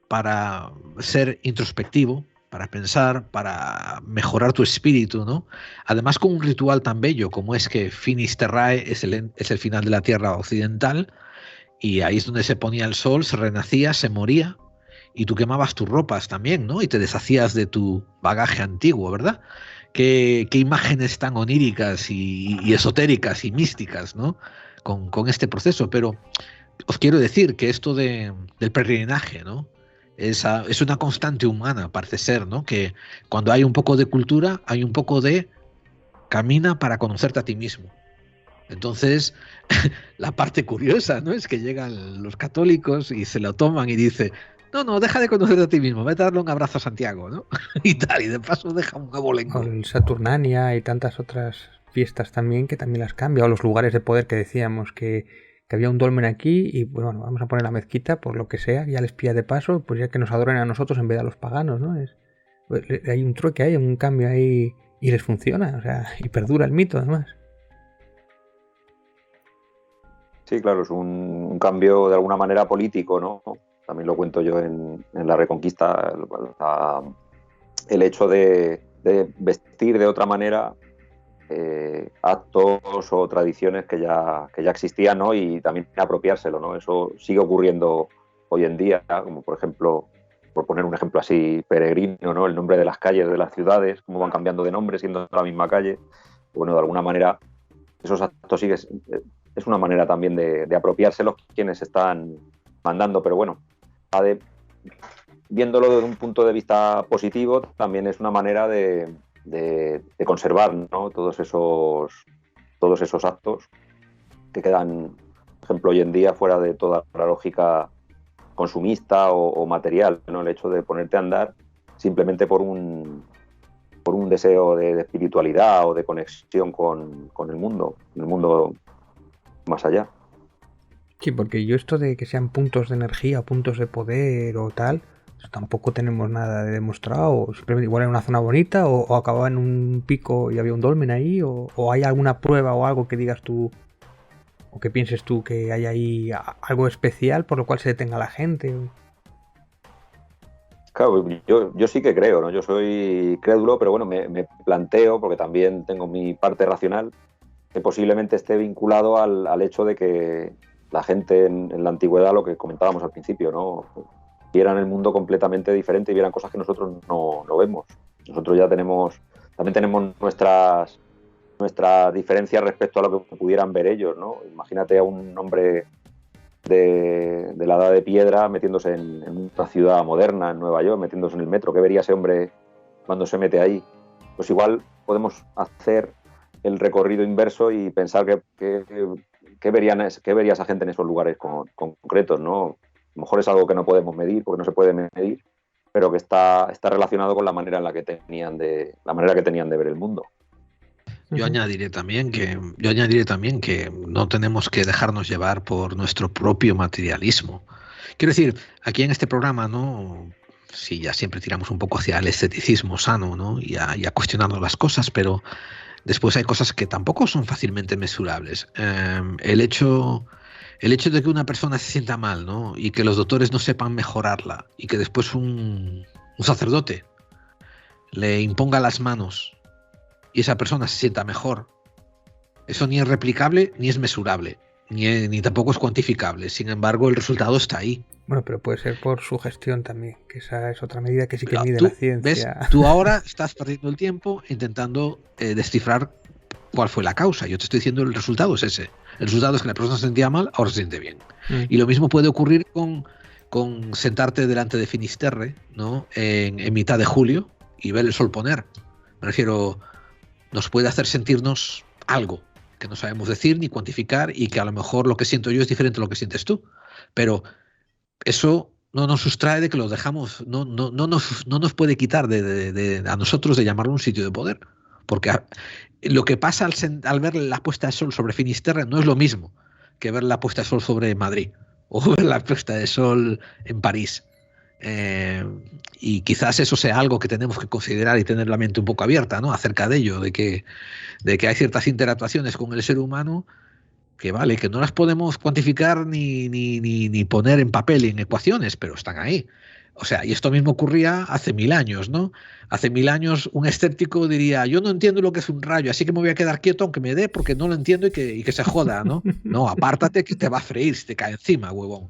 para ser introspectivo, para pensar, para mejorar tu espíritu, ¿no? Además, con un ritual tan bello como es que Finis Terrae es el final de la Tierra occidental, y ahí es donde se ponía el sol, se renacía, se moría, y tú quemabas tus ropas también, ¿no? Y te deshacías de tu bagaje antiguo, ¿verdad? Qué imágenes tan oníricas y esotéricas y místicas, ¿no? Con este proceso. Pero os quiero decir que esto del peregrinaje, ¿no? Es una constante humana, parece ser, ¿no? Que cuando hay un poco de cultura, hay un poco de camina para conocerte a ti mismo. Entonces, la parte curiosa, ¿no? Es que llegan los católicos y se lo toman y dice, no, deja de conocerte a ti mismo, vete a darle un abrazo a Santiago, ¿no? Y tal, y de paso deja un nuevo O lenguo. el Saturnania y tantas otras fiestas también que también las cambia, o los lugares de poder que decíamos que había un dolmen aquí y bueno, vamos a poner la mezquita por lo que sea, ya les pilla de paso, pues ya que nos adoren a nosotros en vez de a los paganos, ¿no? Hay un truque, hay un cambio ahí y les funciona, o sea, y perdura el mito además. Sí, claro, es un cambio de alguna manera político, ¿no? También lo cuento yo en la Reconquista, el hecho de vestir de otra manera actos o tradiciones que ya existían, ¿no? Y también apropiárselo, ¿no? Eso sigue ocurriendo hoy en día, como por ejemplo, por poner un ejemplo así peregrino, ¿no? El nombre de las calles de las ciudades, cómo van cambiando de nombre siendo la misma calle. Bueno, de alguna manera esos actos es una manera también de apropiárselos quienes están mandando, pero bueno, viéndolo desde un punto de vista positivo, también es una manera de conservar, ¿no? todos esos actos que quedan, por ejemplo, hoy en día fuera de toda la lógica consumista o material, ¿no? El hecho de ponerte a andar simplemente por un deseo de espiritualidad o de conexión con el mundo más allá. Sí, porque yo esto de que sean puntos de energía, puntos de poder o tal, tampoco tenemos nada de demostrado. Simplemente igual era una zona bonita o acababa en un pico y había un dolmen ahí, o hay alguna prueba o algo que digas tú o que pienses tú que hay ahí algo especial por lo cual se detenga la gente. Claro, yo sí que creo, ¿no? Yo soy crédulo, pero bueno, me planteo, porque también tengo mi parte racional, que posiblemente esté vinculado al hecho de que la gente en la antigüedad, lo que comentábamos al principio, ¿no? Vieran el mundo completamente diferente y vieran cosas que nosotros no vemos. Nosotros ya también tenemos nuestras diferencias respecto a lo que pudieran ver ellos, ¿no? Imagínate a un hombre de la edad de piedra metiéndose en una ciudad moderna, en Nueva York, metiéndose en el metro. ¿Qué vería ese hombre cuando se mete ahí? Pues igual podemos hacer el recorrido inverso y pensar qué vería esa gente en esos lugares concretos, ¿no? A lo mejor es algo que no podemos medir porque no se puede medir, pero que está relacionado con la manera en la que tenían de ver el mundo. Yo añadiré también que no tenemos que dejarnos llevar por nuestro propio materialismo. Quiero decir, aquí en este programa, ¿no? Sí, ya siempre tiramos un poco hacia el escepticismo sano, ¿no? Y a cuestionando las cosas, pero después hay cosas que tampoco son fácilmente mesurables. El hecho de que una persona se sienta mal, ¿no? Y que los doctores no sepan mejorarla y que después un sacerdote le imponga las manos y esa persona se sienta mejor, eso ni es replicable ni es mesurable, ni tampoco es cuantificable. Sin embargo, el resultado está ahí. Bueno, pero puede ser por su gestión también, que esa es otra medida que sí que mide la ciencia. ¿Ves? Tú ahora estás perdiendo el tiempo intentando descifrar cuál fue la causa. Yo te estoy diciendo el resultado es ese. El resultado es que la persona se sentía mal, ahora se siente bien. Y lo mismo puede ocurrir con sentarte delante de Finisterre, ¿no? en mitad de julio y ver el sol poner. Me refiero, nos puede hacer sentirnos algo que no sabemos decir ni cuantificar y que a lo mejor lo que siento yo es diferente a lo que sientes tú. Pero eso no nos sustrae de que lo dejamos, no nos puede quitar a nosotros de llamarlo un sitio de poder. Porque lo que pasa al ver la puesta de sol sobre Finisterre no es lo mismo que ver la puesta de sol sobre Madrid o ver la puesta de sol en París. Y quizás eso sea algo que tenemos que considerar y tener la mente un poco abierta, ¿no? Acerca de ello, de que hay ciertas interactuaciones con el ser humano que vale, que no las podemos cuantificar ni poner en papel y en ecuaciones, pero están ahí. O sea, y esto mismo ocurría hace 1000 años, ¿no? Hace 1000 años un escéptico diría, yo no entiendo lo que es un rayo, así que me voy a quedar quieto aunque me dé porque no lo entiendo y que se joda, ¿no? No, apártate que te va a freír si te cae encima, huevón.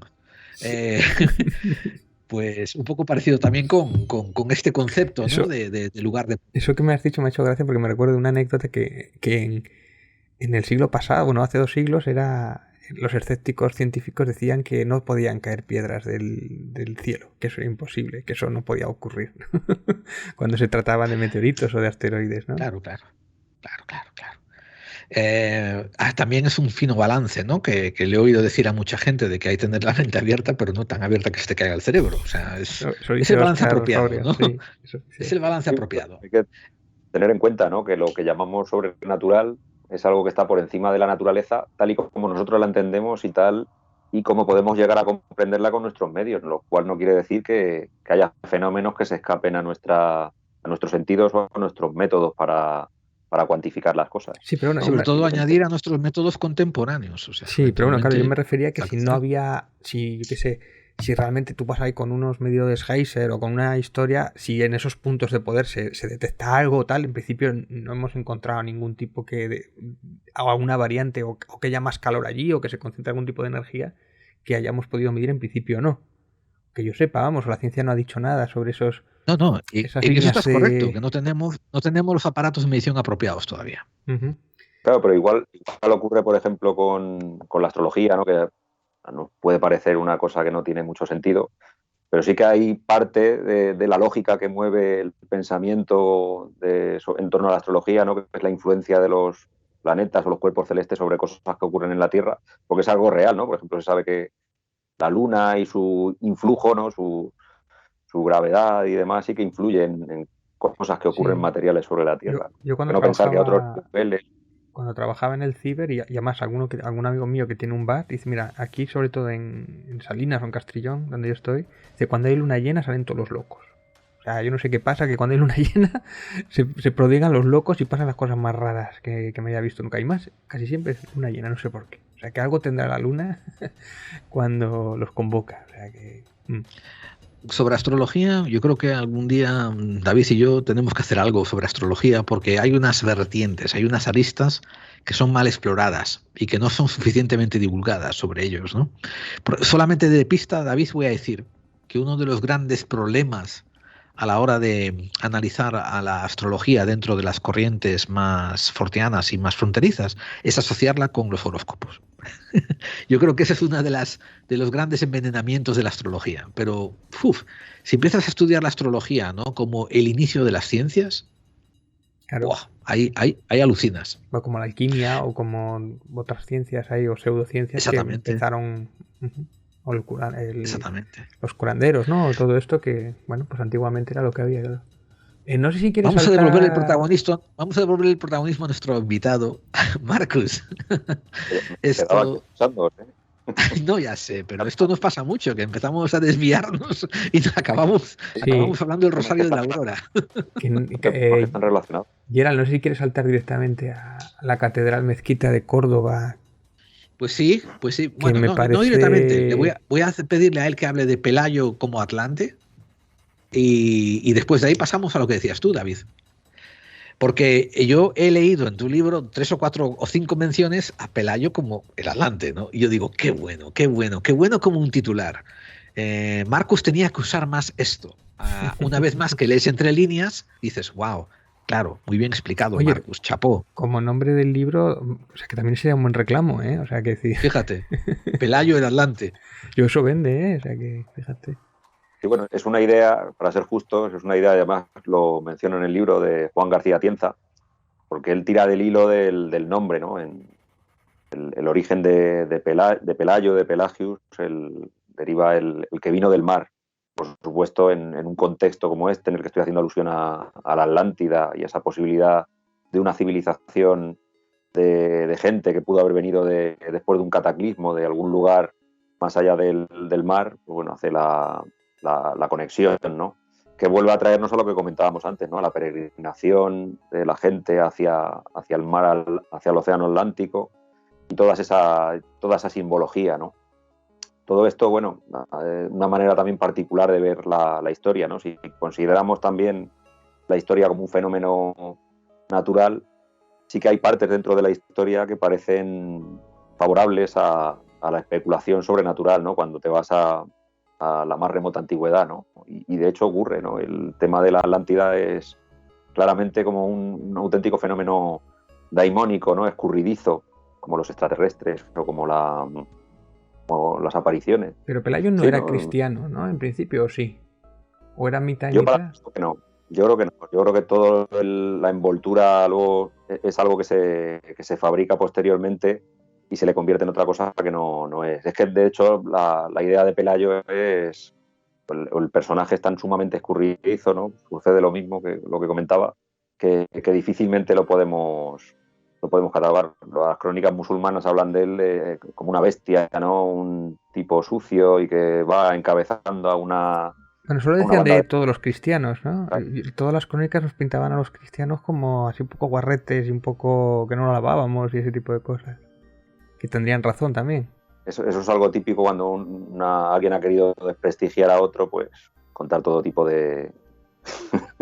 Pues un poco parecido también con este concepto, ¿no? Eso, de lugar de... Eso que me has dicho me ha hecho gracia porque me recuerdo de una anécdota que en el siglo pasado, bueno, hace 2 siglos, los escépticos científicos decían que no podían caer piedras del cielo, que eso era imposible, que eso no podía ocurrir cuando se trataba de meteoritos o de asteroides, ¿no? Claro. También es un fino balance, ¿no? Que le he oído decir a mucha gente de que hay que tener la mente abierta, pero no tan abierta que se te caiga el cerebro. O sea, es el balance apropiado, ¿no? Sí, eso, sí. Es el balance apropiado. Hay que tener en cuenta, ¿no? Que lo que llamamos sobrenatural es algo que está por encima de la naturaleza, tal y como nosotros la entendemos y como podemos llegar a comprenderla con nuestros medios, lo cual no quiere decir que haya fenómenos que se escapen a nuestros sentidos o a nuestros métodos para cuantificar las cosas. Sí, pero bueno, sobre todo añadir a nuestros métodos contemporáneos. O sea, sí, pero bueno, claro, yo me refería a que si no había, yo qué sé, si realmente tú vas ahí con unos medidores Geiser o con una historia, si en esos puntos de poder se detecta algo o tal, en principio no hemos encontrado ningún tipo o alguna variante o que haya más calor allí o que se concentre algún tipo de energía que hayamos podido medir, en principio no. Que yo sepa, vamos, la ciencia no ha dicho nada sobre esas y eso líneas estás correcto, que no tenemos los aparatos de medición apropiados todavía. Uh-huh. Claro, pero igual ocurre, por ejemplo, con la astrología, ¿no? Que nos puede parecer una cosa que no tiene mucho sentido, pero sí que hay parte de la lógica que mueve el pensamiento en torno a la astrología, ¿no? Que es la influencia de los planetas o los cuerpos celestes sobre cosas que ocurren en la Tierra, porque es algo real, ¿no? Por ejemplo, se sabe que la Luna y su influjo, ¿no? Su gravedad y demás sí que influyen en cosas que ocurren materiales sobre la Tierra. Yo cuando no pensar que a otros niveles... Cuando trabajaba en el ciber, y además algún amigo mío que tiene un bar, dice, mira, aquí sobre todo en Salinas o en Castrillón, donde yo estoy, dice, cuando hay luna llena salen todos los locos. O sea, yo no sé qué pasa, que cuando hay luna llena se prodigan los locos y pasan las cosas más raras que me haya visto nunca. Y más, casi siempre es luna llena, no sé por qué. O sea, que algo tendrá la luna cuando los convoca. O sea, que... Sobre astrología, yo creo que algún día David y yo tenemos que hacer algo sobre astrología, porque hay unas vertientes, hay unas aristas que son mal exploradas y que no son suficientemente divulgadas sobre ellos, ¿no? Solamente de pista, David, voy a decir que uno de los grandes problemas a la hora de analizar a la astrología dentro de las corrientes más forteanas y más fronterizas es asociarla con los horóscopos. Yo creo que ese es uno de los grandes envenenamientos de la astrología. Pero si empiezas a estudiar la astrología, ¿no? Como el inicio de las ciencias, claro. Ahí alucinas. O como la alquimia o como otras ciencias ahí o pseudociencias que empezaron... Exactamente. Los curanderos, ¿no? Todo esto que, bueno, pues antiguamente era lo que había. No sé si quieres Vamos a devolver el protagonismo a nuestro invitado, Marcus. No, ya sé, pero esto nos pasa mucho, que empezamos a desviarnos y acabamos hablando del Rosario de la Aurora. Están relacionados. Gerald, no sé si quieres saltar directamente a la Catedral Mezquita de Córdoba. Pues sí. Bueno, no directamente. Voy a pedirle a él que hable de Pelayo como Atlante y después de ahí pasamos a lo que decías tú, David. Porque yo he leído en tu libro 3 o 4 o 5 menciones a Pelayo como el Atlante, ¿no? Y yo digo, qué bueno como un titular. Marcus tenía que usar más esto. Una vez más que lees entre líneas, dices, wow. Claro, muy bien explicado, oye, Marcus, chapó. Como nombre del libro, o sea que también sería un buen reclamo, ¿eh? O sea que decir... Fíjate, Pelayo el Atlante. Yo eso vende, ¿eh? O sea que, fíjate. Sí, bueno, es una idea, para ser justos, es una idea, además lo menciono en el libro de Juan García Tienza, porque él tira del hilo del nombre, ¿no? El origen de Pelayo, de Pelagius, deriva el que vino del mar. Por supuesto, en un contexto como este, en el que estoy haciendo alusión a la Atlántida y a esa posibilidad de una civilización de gente que pudo haber venido después de un cataclismo de algún lugar más allá del mar, pues bueno, hace la conexión, ¿no? Que vuelve a traernos a lo que comentábamos antes, ¿no? A la peregrinación de la gente hacia el mar, hacia el océano Atlántico y toda esa simbología, ¿no? Todo esto, bueno, una manera también particular de ver la historia, ¿no? Si consideramos también la historia como un fenómeno natural, sí que hay partes dentro de la historia que parecen favorables a la especulación sobrenatural, ¿no? Cuando te vas a la más remota antigüedad, ¿no? Y de hecho ocurre, ¿no? El tema de la Atlántida es claramente como un auténtico fenómeno daimónico, ¿no? Escurridizo, como los extraterrestres o como las apariciones. Pero Pelayo no era cristiano, ¿no? En principio, ¿o sí? ¿O era mitad y mitad? Yo creo que no. Yo creo que toda la envoltura luego es algo que se fabrica posteriormente y se le convierte en otra cosa que no es. Es que, de hecho, la idea de Pelayo es... El personaje es tan sumamente escurridizo, ¿no? Sucede lo mismo que lo que comentaba, que difícilmente lo podemos catalogar. Las crónicas musulmanas hablan de él como una bestia, ¿no? Un tipo sucio y que va encabezando a una... Bueno, eso lo decían de todos los cristianos, ¿no? Todas las crónicas nos pintaban a los cristianos como así un poco guarretes y un poco que no lo lavábamos y ese tipo de cosas. Que tendrían razón también. eso es algo típico cuando alguien ha querido desprestigiar a otro, pues contar todo tipo de,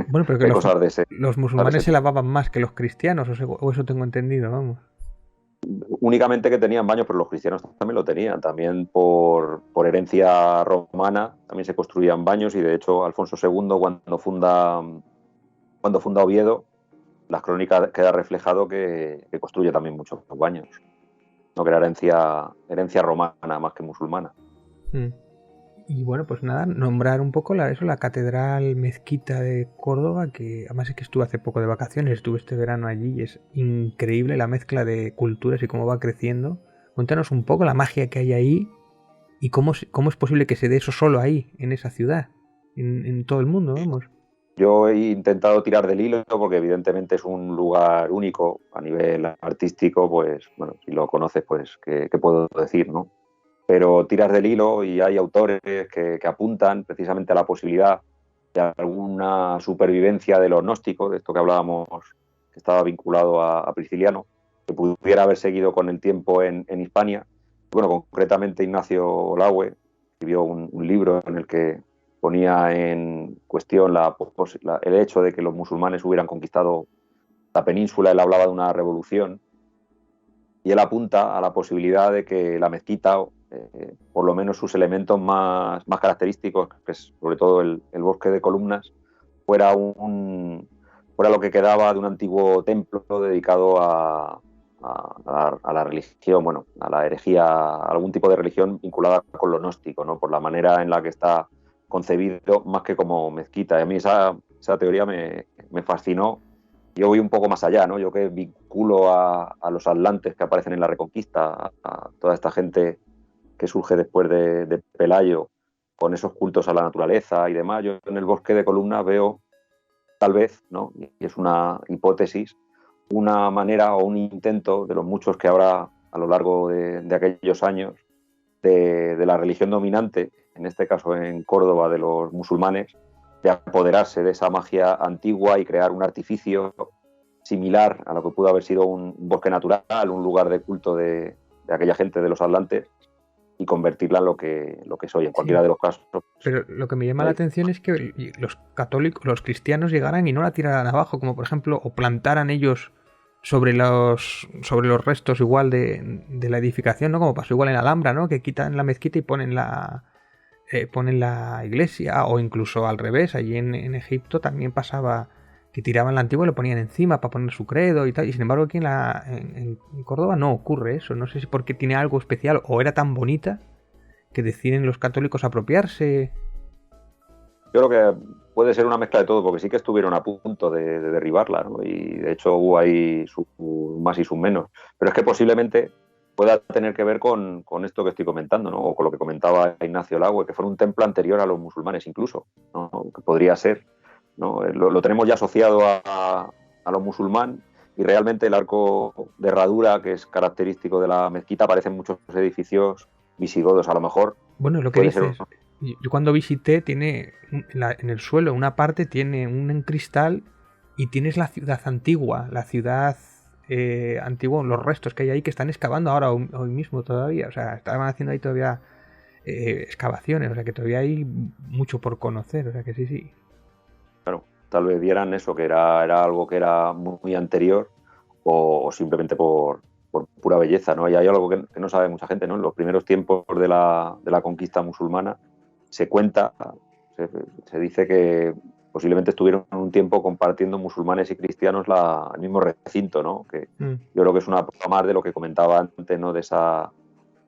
Bueno, pero que de cosas de ese. los musulmanes se lavaban más que los cristianos, o eso tengo entendido, vamos. Únicamente que tenían baños, pero los cristianos también lo tenían. También por herencia romana también se construían baños, y de hecho Alfonso II, cuando funda Oviedo, las crónicas queda reflejado que construye también muchos baños. No, que era herencia romana más que musulmana. Y bueno, pues nada, nombrar un poco la catedral mezquita de Córdoba, que además es que estuve hace poco de vacaciones, estuve este verano allí, y es increíble la mezcla de culturas y cómo va creciendo. Cuéntanos un poco la magia que hay ahí y cómo es posible que se dé eso solo ahí, en esa ciudad, en todo el mundo, vamos. Yo he intentado tirar del hilo porque evidentemente es un lugar único a nivel artístico, pues bueno, si lo conoces, pues qué puedo decir, ¿no? Pero tiras del hilo y hay autores que apuntan precisamente a la posibilidad de alguna supervivencia de los gnósticos, de esto que hablábamos, que estaba vinculado a Prisciliano, que pudiera haber seguido con el tiempo en Hispania. Bueno, concretamente Ignacio Laue escribió un libro en el que ponía en cuestión el hecho de que los musulmanes hubieran conquistado la península. Él hablaba de una revolución, y él apunta a la posibilidad de que la mezquita, por lo menos sus elementos más característicos, que es sobre todo el bosque de columnas, fuera lo que quedaba de un antiguo templo dedicado a la religión, bueno, a la herejía, a algún tipo de religión vinculada con lo gnóstico, ¿no? Por la manera en la que está concebido, más que como mezquita. Y a mí esa teoría me fascinó. Yo voy un poco más allá, ¿no? Yo que vinculo a los atlantes que aparecen en la Reconquista, a toda esta gente que surge después de Pelayo, con esos cultos a la naturaleza y demás. Yo en el bosque de columnas veo, tal vez, ¿no? Y es una hipótesis, una manera o un intento de los muchos que habrá a lo largo de aquellos años de la religión dominante, en este caso en Córdoba de los musulmanes, de apoderarse de esa magia antigua y crear un artificio similar a lo que pudo haber sido un bosque natural, un lugar de culto de aquella gente de los atlantes, y convertirla en lo que es hoy, en cualquiera de los casos. Pero lo que me llama la atención es que los católicos, los cristianos llegaran y no la tiraran abajo, como por ejemplo, o plantaran ellos sobre los restos igual de la edificación, ¿no? Como pasó igual en Alhambra, ¿no? Que quitan la mezquita y ponen la iglesia, o incluso al revés, allí en Egipto también pasaba que tiraban la antigua y lo ponían encima para poner su credo y tal, y sin embargo aquí en Córdoba no ocurre eso. No sé si porque tiene algo especial o era tan bonita que deciden los católicos apropiarse. Yo creo que puede ser una mezcla de todo, porque sí que estuvieron a punto de derribarla, ¿no? Y de hecho hubo ahí sus más y sus menos, pero es que posiblemente pueda tener que ver con esto que estoy comentando, ¿no? O con lo que comentaba Ignacio Laue, que fue un templo anterior a los musulmanes incluso, ¿no? Que podría ser, ¿no? Lo tenemos ya asociado a lo musulmán, y realmente el arco de herradura, que es característico de la mezquita, aparece en muchos edificios visigodos. A lo mejor, bueno, lo que dices, yo cuando visité, tiene en el suelo una parte tiene un cristal, y tienes la ciudad antigua, antiguo, los restos que hay ahí que están excavando ahora hoy mismo todavía. O sea, estaban haciendo ahí todavía excavaciones, o sea que todavía hay mucho por conocer, o sea que sí. Claro, tal vez vieran eso, que era algo que era muy anterior, o simplemente por pura belleza, ¿no? Y hay algo que no sabe mucha gente, ¿no? En los primeros tiempos de la conquista musulmana se cuenta, se dice que posiblemente estuvieron un tiempo compartiendo musulmanes y cristianos el mismo recinto, ¿no? Que yo creo que es una prueba más de lo que comentaba antes, ¿no? De esa,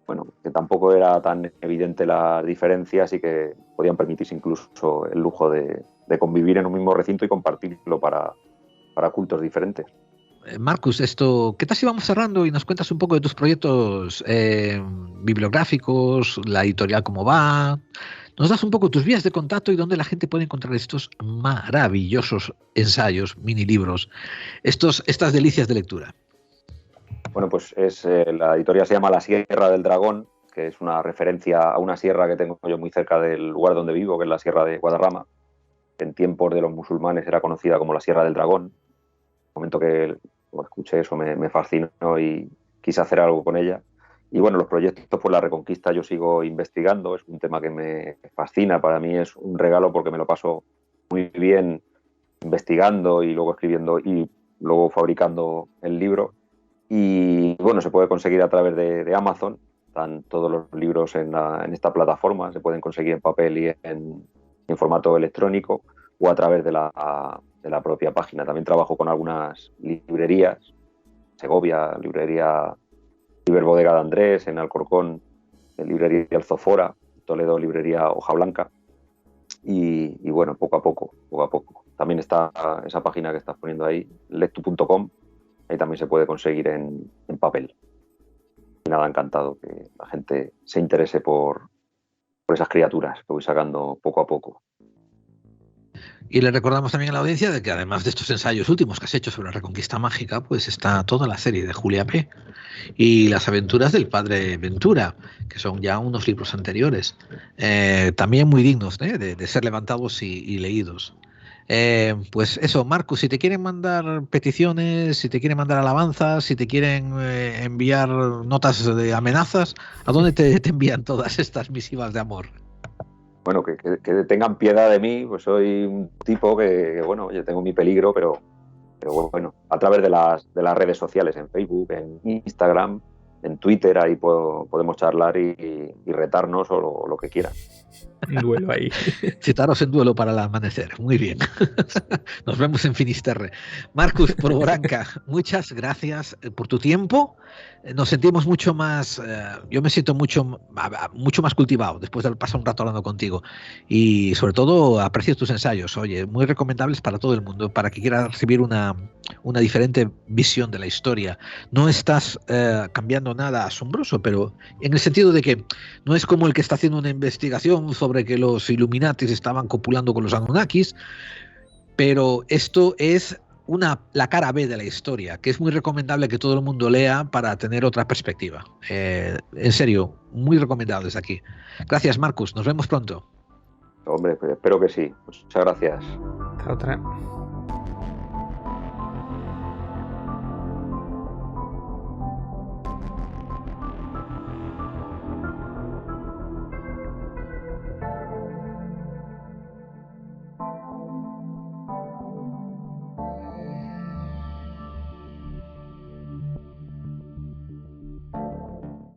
bueno, que tampoco era tan evidente las diferencias, y que podían permitirse incluso el lujo de convivir en un mismo recinto y compartirlo para cultos diferentes. Marcus, ¿qué tal si vamos cerrando y nos cuentas un poco de tus proyectos bibliográficos, la editorial cómo va? Nos das un poco tus vías de contacto y dónde la gente puede encontrar estos maravillosos ensayos, mini libros, estas delicias de lectura. Bueno, pues la editorial se llama La Sierra del Dragón, que es una referencia a una sierra que tengo yo muy cerca del lugar donde vivo, que es la Sierra de Guadarrama. En tiempos de los musulmanes era conocida como la Sierra del Dragón. En el momento que escuché eso me fascinó y quise hacer algo con ella. Y bueno, los proyectos, pues la Reconquista yo sigo investigando, es un tema que me fascina, para mí es un regalo porque me lo paso muy bien investigando y luego escribiendo y luego fabricando el libro. Y bueno, se puede conseguir a través de Amazon, están todos los libros en esta plataforma, se pueden conseguir en papel y en formato electrónico o a través de la propia página. También trabajo con algunas librerías, Segovia, librería Ciberbodega de Andrés, en Alcorcón, librería Alzofora, Toledo, librería Hoja Blanca. Y bueno, poco a poco. También está esa página que estás poniendo ahí, lectu.com, ahí también se puede conseguir en papel. Y nada, encantado que la gente se interese por esas criaturas que voy sacando poco a poco. Y le recordamos también a la audiencia de que además de estos ensayos últimos que has hecho sobre la Reconquista Mágica, pues está toda la serie de Julia P. y las aventuras del padre Ventura, que son ya unos libros anteriores, también muy dignos de ser levantados y leídos. Pues eso, Marcus, si te quieren mandar peticiones, si te quieren mandar alabanzas, si te quieren enviar notas de amenazas, ¿a dónde te envían todas estas misivas de amor? Bueno, que tengan piedad de mí, pues soy un tipo que bueno, yo tengo mi peligro, pero bueno, a través de las redes sociales, en Facebook, en Instagram, en Twitter, ahí podemos charlar y retarnos o lo que quieran. Un duelo ahí. Citaros en duelo para el amanecer. Muy bien. Nos vemos en Finisterre. Marcus Porboranca, muchas gracias por tu tiempo. Nos sentimos mucho más, yo me siento mucho más cultivado después de pasar un rato hablando contigo. Y sobre todo aprecio tus ensayos, oye, muy recomendables para todo el mundo, para que quiera recibir una diferente visión de la historia. No estás cambiando nada asombroso, pero en el sentido de que no es como el que está haciendo una investigación sobre que los Illuminatis estaban copulando con los Anunnakis, pero esto es la cara B de la historia, que es muy recomendable que todo el mundo lea para tener otra perspectiva. En serio, muy recomendado desde aquí. Gracias, Marcus. Nos vemos pronto. Hombre, pues espero que sí. Muchas gracias. Hasta otra.